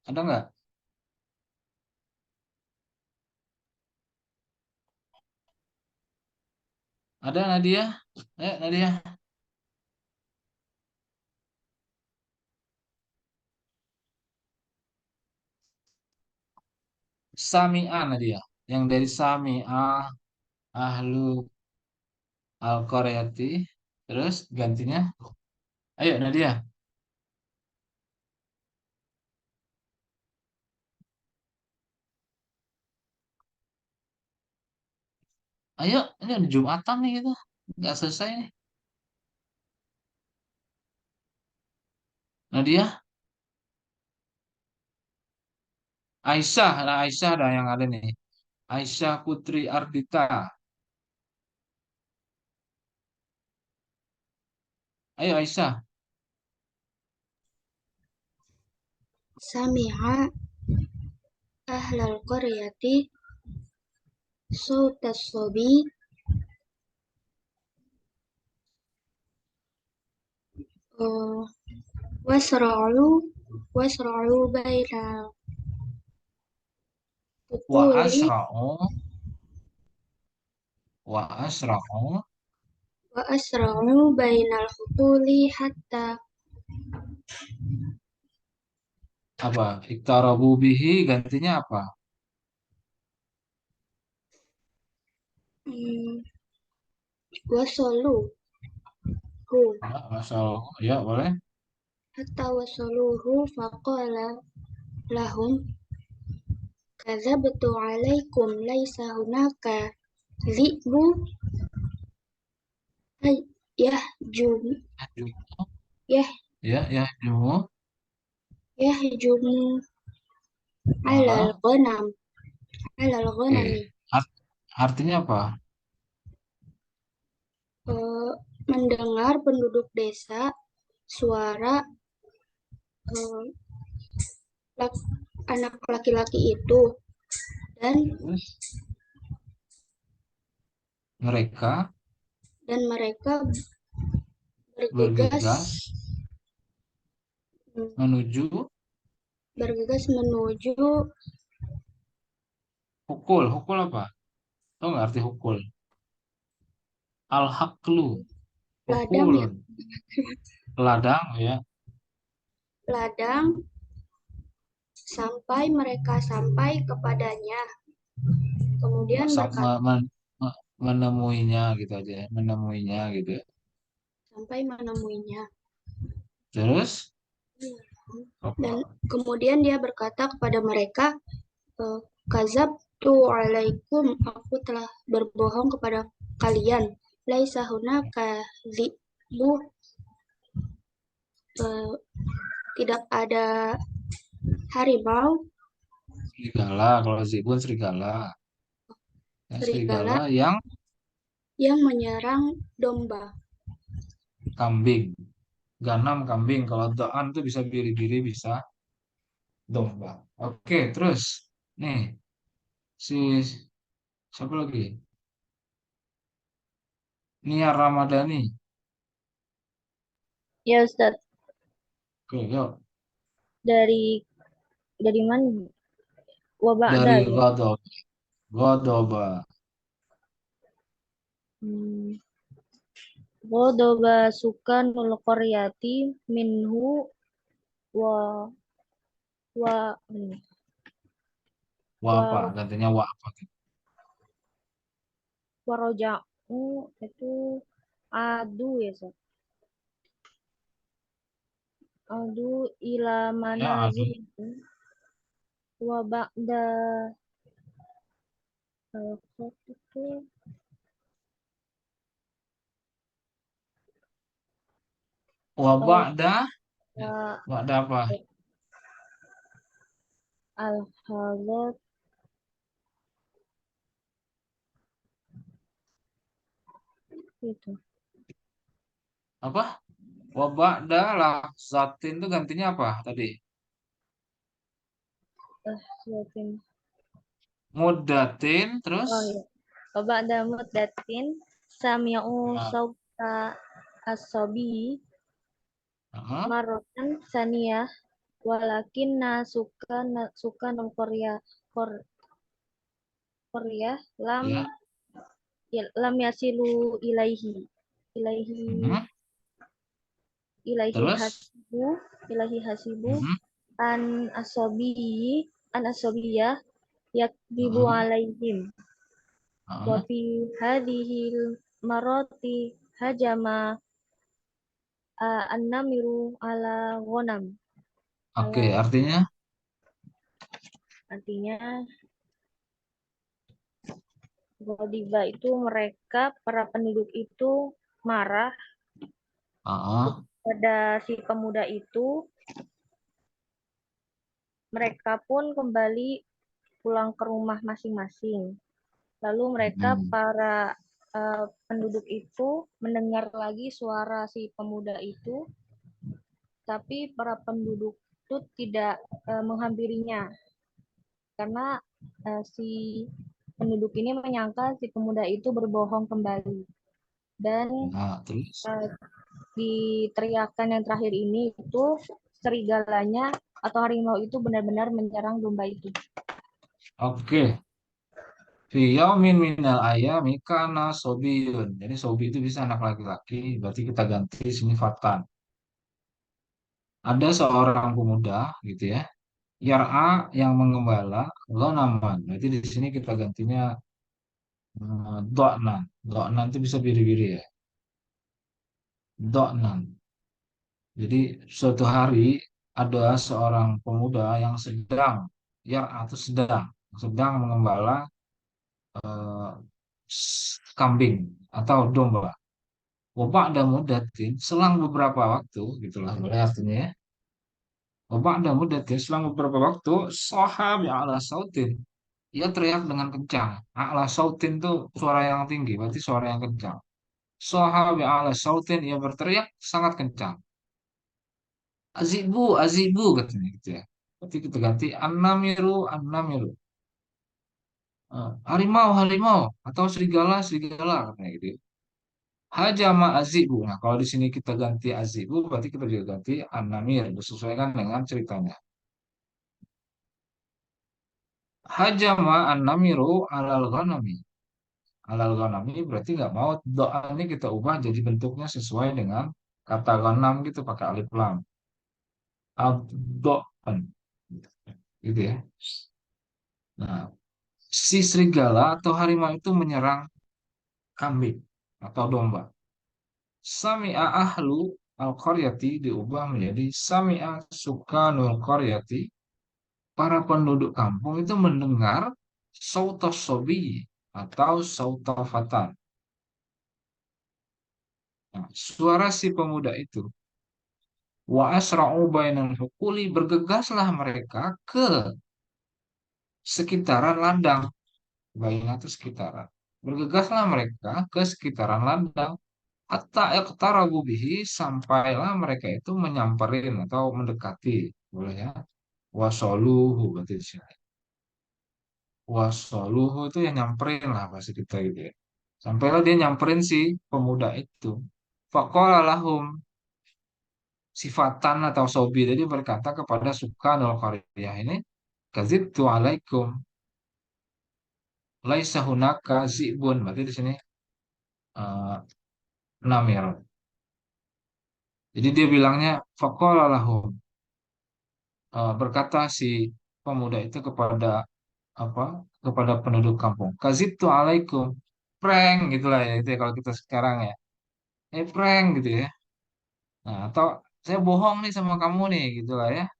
Ada nggak? Ada Nadia? Nadia. Sami'ah Nadia. Yang dari Sami'ah ahlu al-qaryati. Terus gantinya. Ayo Nadia. Ayo, ini ada Jumatan nih kita. Nggak selesai nih. Nadia, Aisyah, nah Aisyah ada yang ada nih. Aisyah Putri Ardita. Ayo Aisyah. Sami'a ahlal qaryati sautas sobi uh, wasra'u wasra'u bainal Wa putuli asra'u. Wa asra'u. wa asra'u bainal putuli hatta Apa? Iktarabu bihi gantinya apa? mm, wasolu hu Ya, asal ya boleh. hatta wasoluhu faqala lahum kadzabtu alaikum laisa hunaka li'bu ay yahjum yah Ya, ya, jumu. yahjumu alal Ah, ghanam alal oke. ghanami Art- artinya apa? eh, mendengar penduduk desa suara eh, lak- anak laki-laki itu dan Terus mereka mereka bergegas bergegas menuju bergegas menuju hukul. Hukul apa? Tahu nggak arti hukul? Al-haqlu. ladang ya Hukulun. Ladang ya. ladang sampai mereka sampai kepadanya kemudian berkata Menemuinya gitu aja ya. Menemuinya gitu ya. sampai menemuinya Terus dan apa? kemudian dia berkata kepada mereka kazab tu alaikum aku telah berbohong kepada kalian laisa hunaka bu eh, tidak ada harimau Serigala. Kalau zibun serigala. Ya, serigala serigala yang yang menyerang domba. kambing. Ganam kambing. Kalau doan tuh bisa biri-biri bisa domba. Oke, terus nih si siapa lagi? Nia Ramadhani. Ya Ustadz, Oke, yuk. dari dari mana? Wabakda Dari gitu. Godob. Godoba. Hmm. Godoba sukanul qaryati minhu wa ini, Wah apa? wa Gantinya wah apa? waroja'u itu adu ya Ustadz. Adu ila Ya, aduh. manazil wa ba'da itu Wabak uh, dah. Ya, wa Ba'da apa? al-hadat itu. Apa? Wabak dah lah. Zatin itu gantinya apa tadi? Siapin. Mudatin terus Oh ya. Ba'da muddatin sami'u ya, sauta as-sabi aha, marratan saniyah walakin suka nol Korea kor, Korea ya, lam yasilu ilaihi mhm. ilaihi Terus hasibu ilaihi hasibu mhm, an asobi an asobiyah yakdibu aha, alaihim wa aha. fi hadhil maroti hajama an-namiru ala ghanam Oke, ala artinya artinya Ghadiba itu mereka, para penduduk itu marah Ah, pada si pemuda itu. Mereka pun kembali pulang ke rumah masing-masing. Lalu mereka, mm, para penduduk itu, mendengar lagi suara si pemuda itu, tapi para penduduk itu tidak menghampirinya karena si penduduk ini menyangka si pemuda itu berbohong kembali. Dan nah, terus. eh, di teriakan yang terakhir ini itu serigalanya atau harimau itu benar-benar menyerang domba itu. Oke. Fi yaumin minal ayami kana sobiyun. Jadi sobi itu bisa anak laki-laki, berarti kita ganti sini fatan. Ada seorang pemuda gitu ya, yar'a yang mengembala ghanaman. Berarti di sini kita gantinya do'nan. Do'nan itu bisa biri-biri ya. Do'nan. Jadi suatu hari ada seorang pemuda yang sedang, yar'a itu sedang mengembala eh, kambing atau domba. Wabak dan mudatin selang beberapa waktu, gitulah artinya ya. Wabak dan mudatin selang beberapa waktu, sahab ya ala sautin. Ia teriak dengan kencang. A'la sautin itu suara yang tinggi, berarti suara yang kencang. Sahab ya ala sautin, ia berteriak sangat kencang. Azibu, azibu katanya gitu ya. Berarti kita ganti an-namiru, an-namiru. Harimau, harimau atau serigala, serigala katanya gitu ya. Hajama azibu. Nah, kalau di sini kita ganti azibu, berarti kita juga ganti an-namir, disesuaikan dengan ceritanya. Hajama an-namiru alal ghanami. Alal ghanami berarti nggak mau doa ini kita ubah jadi bentuknya sesuai dengan kata ghanam gitu pakai alif lam. Abdo'an. Gitu ya. Nah, si serigala atau harimau itu menyerang kambing atau domba. Sami'a ahlu al-qaryati diubah menjadi sami'a sukanul qaryati. Para penduduk kampung itu mendengar sautos sobi atau sautofatan. Nah, suara si pemuda itu. Wa asra'u bainal hukuli bergegaslah mereka ke sekitaran ladang. Bainah itu sekitaran. Bergegaslah mereka ke sekitaran ladang. Hatta iqtarabu bihi sampailah mereka itu menyamperin atau mendekati. Boleh ya. Wasoluhu berarti di sini. Wasoluhu itu yang nyamperin lah bahasa kita gitu ya. Sampailah dia nyamperin si pemuda itu. Faqala lahum sifatan atau sobi. Jadi berkata kepada Sukanul Qaryah ini. Kadzibtu alaikum. Laisa hunaka zi'bun. Berarti di sini eh, namir. Jadi dia bilangnya faqala lahum. Berkata si pemuda itu kepada apa? Kepada penduduk kampung. Kadzibtu alaikum. Prank gitulah ya itu ya, kalau kita sekarang ya. Prank gitu ya. Nah, atau saya bohong nih sama kamu nih gitu lah ya.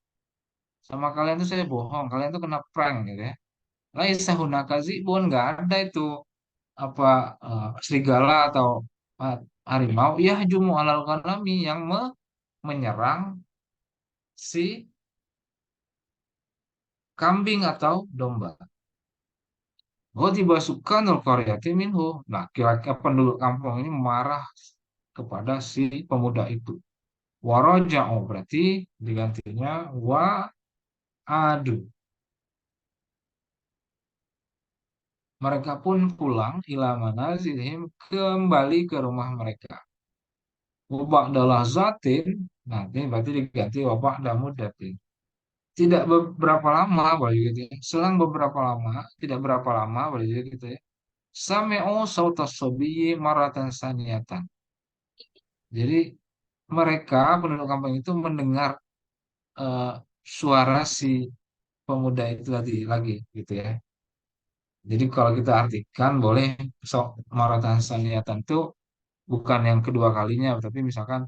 Sama kalian tuh saya bohong, kalian tuh kena prank gitu ya. Laisa hunaka zibun, nggak ada itu apa serigala atau uh, harimau ya jumu alal ghanami yang menyerang si kambing atau domba. Ghadiba sukanul qaryati minhu. Nah, kira-kira penduduk kampung ini marah kepada si pemuda itu. Waraja'u berarti digantinya wa adu. Mereka pun pulang ila manazilihim kembali ke rumah mereka. Wabak adalah zatin, nanti berarti diganti wabak damudatin. Tidak beberapa lama, boleh gitu ya. Selang beberapa lama, tidak berapa lama, boleh juga gitu ya. Sami'u sautas sobiyyi maratan saniyatan. Jadi mereka penduduk kampung itu mendengar eh, suara si pemuda itu tadi lagi gitu ya. Jadi kalau kita artikan boleh sok maratan saniyatan itu bukan yang kedua kalinya, tapi misalkan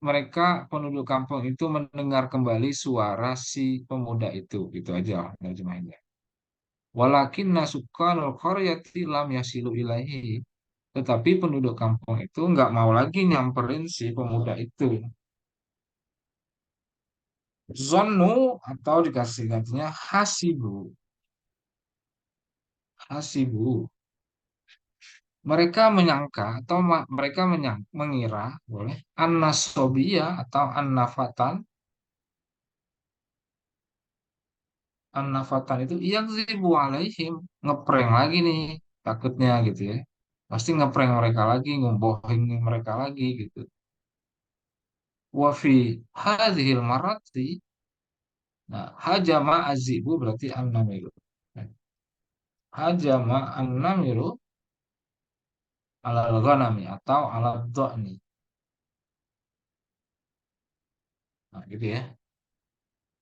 mereka penduduk kampung itu mendengar kembali suara si pemuda itu, gitu aja terjemahannya. Walakinna sukkanul qaryati lam yasilu ilaihi. Tetapi penduduk kampung itu nggak mau lagi nyamperin si pemuda itu. Zonnu atau dikasih gantinya hasibu. Hasibu. Mereka menyangka atau mereka mengira boleh an-nasobiyah atau an-nafatan. An-nafatan itu yang zibu alaihim, ngeprank lagi nih takutnya gitu ya. Pasti ngeprank mereka lagi, ngebohongin mereka lagi gitu. Wa fi hadhil marati, nah hajama azibu berarti an-namiru. Hajama an-namiru alal ghanami atau alal dhani. Nah, gitu ya.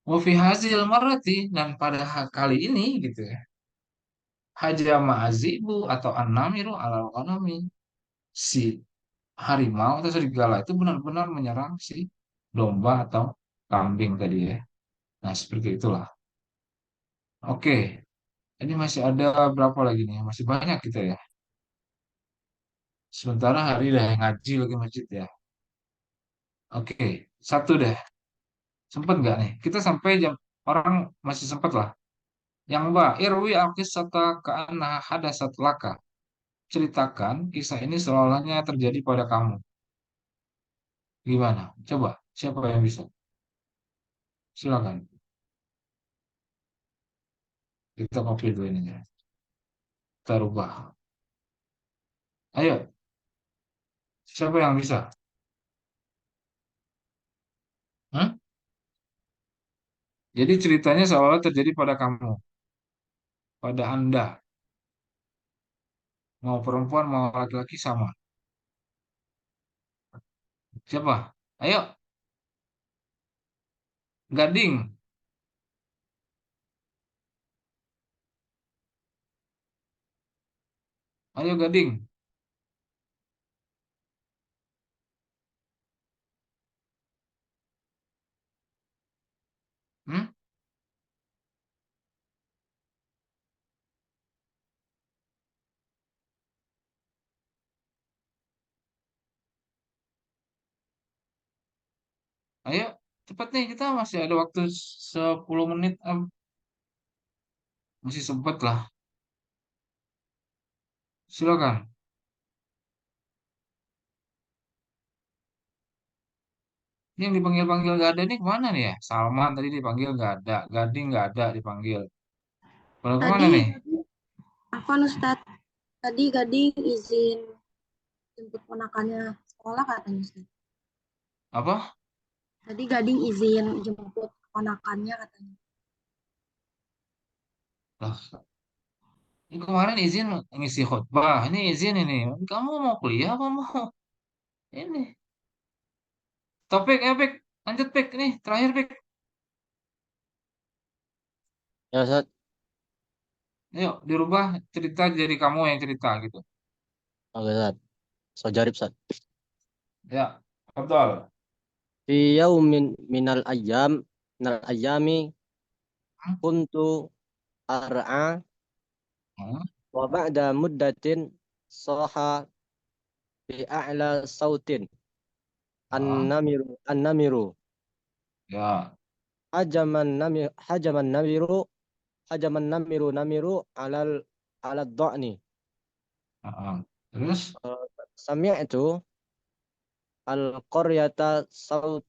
Wa fi hadhil marati, dan pada kali ini gitu ya. Hajama azibu atau an-namiru alal ghanami. Si harimau atau serigala itu benar-benar menyerang si domba atau kambing tadi ya. Nah, seperti itulah. Oke, ini masih ada berapa lagi nih? Masih banyak kita ya. Sementara hari udah ngaji lagi masjid ya. Oke, satu deh. Sempet nggak nih? Kita sampai jam orang masih sempet lah. Yang Mbak, Irwi Alkisata Ka'anna Hadasat Laka. Ceritakan kisah ini seolah-olahnya terjadi pada kamu. Gimana? Coba, siapa yang bisa? Silakan. Kita copy dulu ini ya. Kita rubah. Ayo, siapa yang bisa? Hah? Jadi ceritanya seolah terjadi pada kamu, pada Anda. Mau perempuan, mau laki-laki sama. Siapa? Ayo, Gading. Ayo, Gading. Hmm? Ayo, cepat nih. Kita masih ada waktu 10 menit. Masih sempat lah. Silakan. Ini yang dipanggil-panggil nggak ada nih kemana nih ya? Salman tadi dipanggil nggak ada. Gading nggak ada dipanggil. Pada kemana Tadi nih? Afwan Ustadz, tadi Gading izin jemput ponakannya sekolah katanya Ustadz. Apa? Tadi Gading izin jemput ponakannya katanya. Lah, ini kemarin izin ngisi khutbah. Ini izin ini. Kamu mau kuliah apa mau ini? Topik ya, Pik. Lanjut, Pik. Nih, terakhir, Pik. Ya, Ustaz. Ayo, dirubah cerita jadi kamu yang cerita gitu. Oke, Ustaz. So jarib, Ustaz. Ya, betul. Fi yaumin minal ayami Hmm? kuntu ar'a Hmm? wa ba'da muddatin soha bi a'la sautin Ah, an-namiru ya. hajaman namiru namiru alal dha'ni. Ah. Terus, Sami'tu al-qaryata saut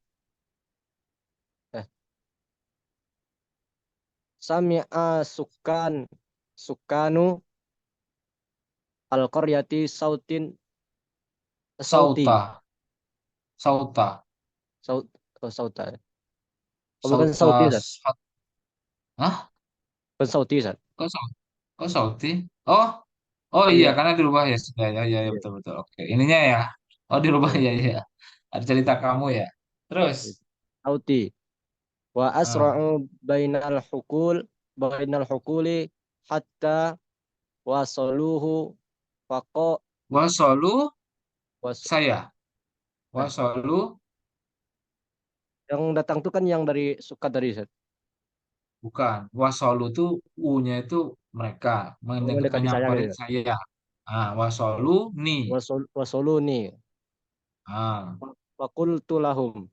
eh, sami'a sukanu al-qaryati sauti sauta. Sauta. saut sauta. Oh, bukan sauti, Sauta. Ustaz. Hah? Bukan sauti, Ustaz. Kok sauti? Kok sauti? Oh, oh iya, Iya, karena dirubah ya. Sudah, ya, ya, ya, iya, betul-betul. Oke, ininya ya. Oh, dirubah iya. ya, ya. Ada cerita kamu ya. Terus, Sauti wa ah, asra'u bainal hukuli hatta wasaluhu faqo wasalu was saya. eh, Wasalu yang datang tuh kan yang dari suka dari Ustaz. Bukan. Wasolu tuh U-nya itu mereka Oh, mendekati saya gitu menyamperin ya. saya. Ah, wasolu ni. Wasoluni. Ah, Fakultu lahum.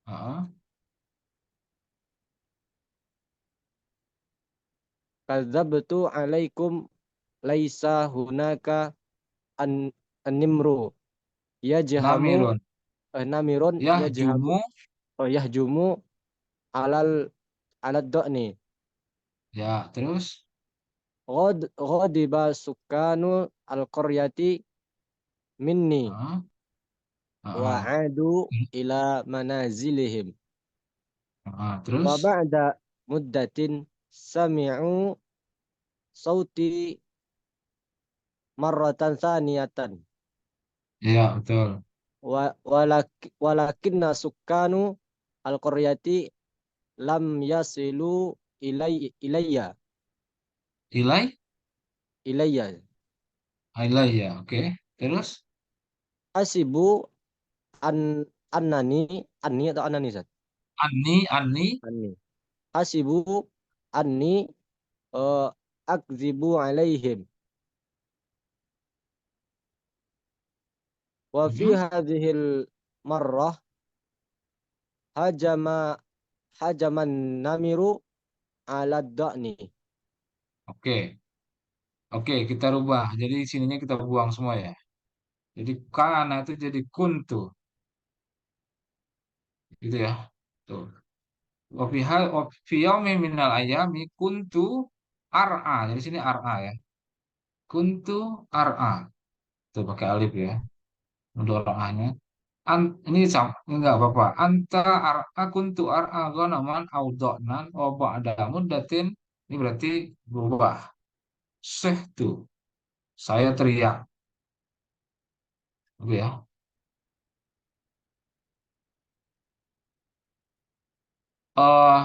ah, Kadzabtu alaikum laisa hunaka an animru yajhamu namirun. namirun Yah yajhamu jumu. yahjumu alal alad do'ni. Ya, terus. Ghadiba sukanu al-qaryati minni Ah, wa ah, adu ila manazilihim. Wa terus. ba'da muddatin sami'u sauti marratan thaniyatan Ya, betul. walakinna sukkanu al-qaryati lam yasilu ilayya Ilai? ilayya Ilai ya, oke. Terus. asibu an annani atau anani Zat? Ani. Anni asibu anni uh, akzibu alaihim wa fi Mhm. hadhil marrah hajama hajaman namiru ala da'ni. Oke. Oke, kita rubah. Jadi sininya kita buang semua ya. Jadi kana itu jadi kuntu. Gitu ya. Tuh. Wa fi yaumin minal ayami kuntu ar'a. Jadi sini ar'a ya. Kuntu ar'a. Tuh pakai alif ya. Mendorong A-nya. Ini sama, enggak apa-apa. Anta ar'a kuntu ar'a ghanaman au dha'nan wa ba'da muddatin. Ini berarti berubah. Sehtu. Saya teriak. Gitu ya. Eh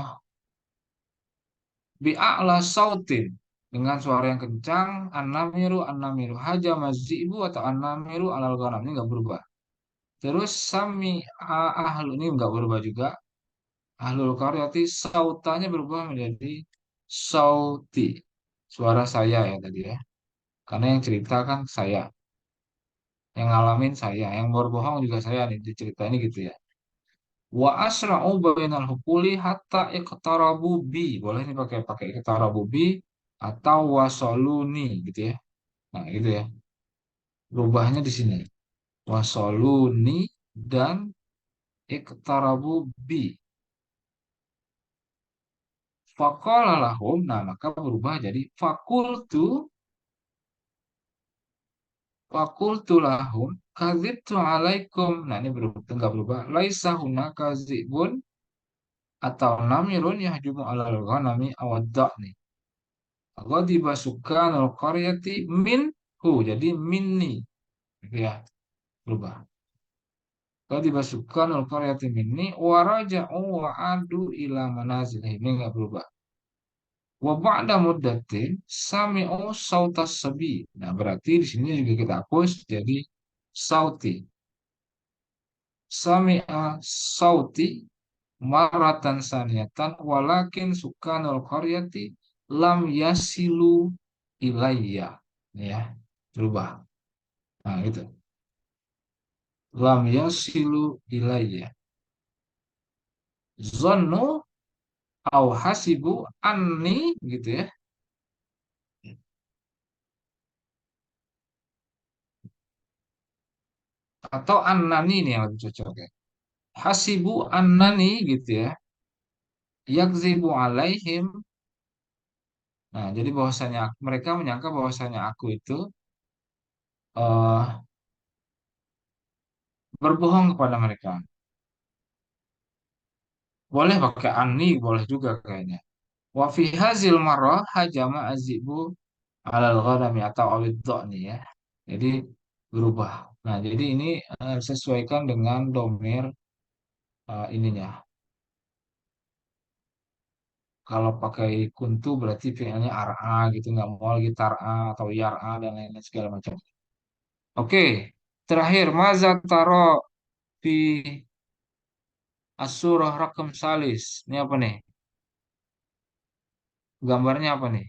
bi'a'la sautin dengan suara yang kencang an-namiru haja mazibu atau an-namiru alal ghanam ini enggak berubah. Terus sami ahlu ini enggak berubah juga. Ahlul qaryati sautanya berubah menjadi sauti. Suara saya ya tadi ya. Karena yang cerita kan saya, yang ngalamin saya, yang berbohong juga saya nih di cerita ini gitu ya. Wa asra'u bainal hukuli hatta iqtarabu bi. Boleh nih pakai pakai iqtarabu bi atau wasoluni gitu ya. Nah, gitu ya. Berubahnya di sini. Wasoluni dan iqtarabu bi. Faqala lahum. Nah, maka berubah jadi fakultu lahum kadzibtu alaikum. Nah, ini berubah enggak berubah. Laisa hunaka kadzibun atau namirun yahjumu alal ghanami awadda'ni. Ghadiba sukanul qaryati minhu. Jadi minni. Gitu ya. Berubah. Ghadiba sukanul qaryati minni waraja'u wa'adu ila manazilihim. Ini nggak berubah. Wa ba'da muddatin sami'u sautas sabi. Nah, berarti di sini juga kita hapus jadi sauti. Sami'a sauti maratan saniyatan walakin sukanul qaryati lam yasilu ilayya. Ini ya, berubah. Nah, gitu. Lam yasilu ilayya. Zonnu au hasibu anni gitu ya. Atau annani ini yang lebih cocok ya. Hasibu annani gitu ya. Yakzibu alaihim. Nah, jadi bahwasanya mereka menyangka bahwasanya aku itu eh berbohong kepada mereka. Boleh pakai anni, boleh juga kayaknya. Wa fi hazil marrah hajama azibu alal ghanami atau awid nih ya. Jadi berubah. Nah, jadi ini sesuaikan dengan domir ininya. Kalau pakai kuntu berarti fiilnya ar'a gitu, nggak mau lagi tar'a atau yar'a dan lain-lain segala macam. Oke, terakhir maza taro fi as-surah rakam salis. Ini apa nih? gambarnya apa nih?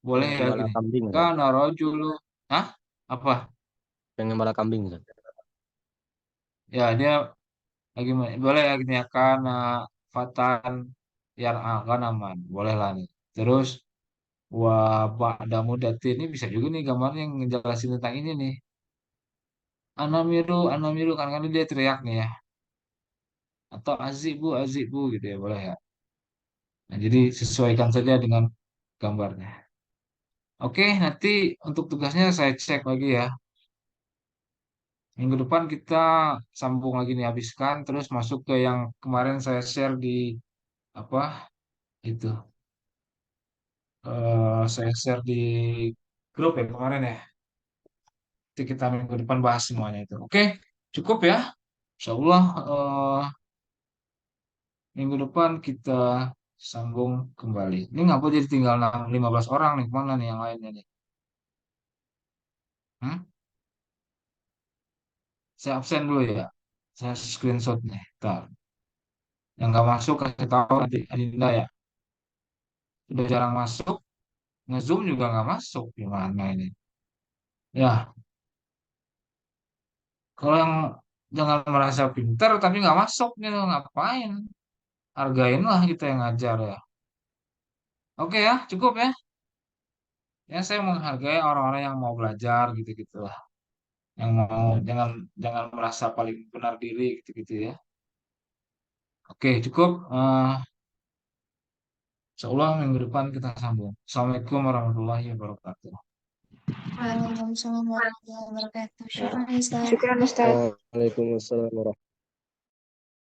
Boleh Yang ya gembala gini. kambing, Ustaz. Kana rajulu. Hah? Apa? Yang gembala kambing, Ustaz. Ya, dia lagi boleh ya gini ya. Kana fatan kan aman. Boleh lah nih. Terus wa ba'da mudatin ini bisa juga nih gambarnya yang ngejelasin tentang ini nih. Anamiru kan dia teriak nih ya. Atau azibu gitu ya, boleh ya. Nah, jadi sesuaikan saja dengan gambarnya. Oke, nanti untuk tugasnya saya cek lagi ya. Minggu depan kita sambung lagi nih, habiskan terus masuk ke yang kemarin saya share di apa itu. Saya share di grup ya kemarin ya. Nanti kita minggu depan bahas semuanya itu. Oke, cukup ya. Insya Allah minggu depan kita sambung kembali. Ini ngapa jadi tinggal 15 orang nih? Kemana nih yang lainnya nih? Hmm? Saya absen dulu ya. Saya screenshot nih. Ntar. Yang nggak masuk kasih tahu nanti Adinda ya. Udah jarang masuk. Nge-zoom juga nggak masuk. Gimana ini? Ya, kalau yang jangan merasa pintar tapi nggak masuk nih, ngapain? Hargainlah kita yang ngajar ya. Oke ya, cukup ya. Ya, saya menghargai orang-orang yang mau belajar gitu-gitu lah. Yang mau jangan jangan merasa paling benar diri gitu-gitu ya. Oke, cukup. Insya Allah minggu depan kita sambung. Assalamualaikum warahmatullahi wabarakatuh. Waalaikumsalam warahmatullahi wabarakatuh. Syukran, Ustaz. Syukran Ustaz. Waalaikumsalam warahmatullahi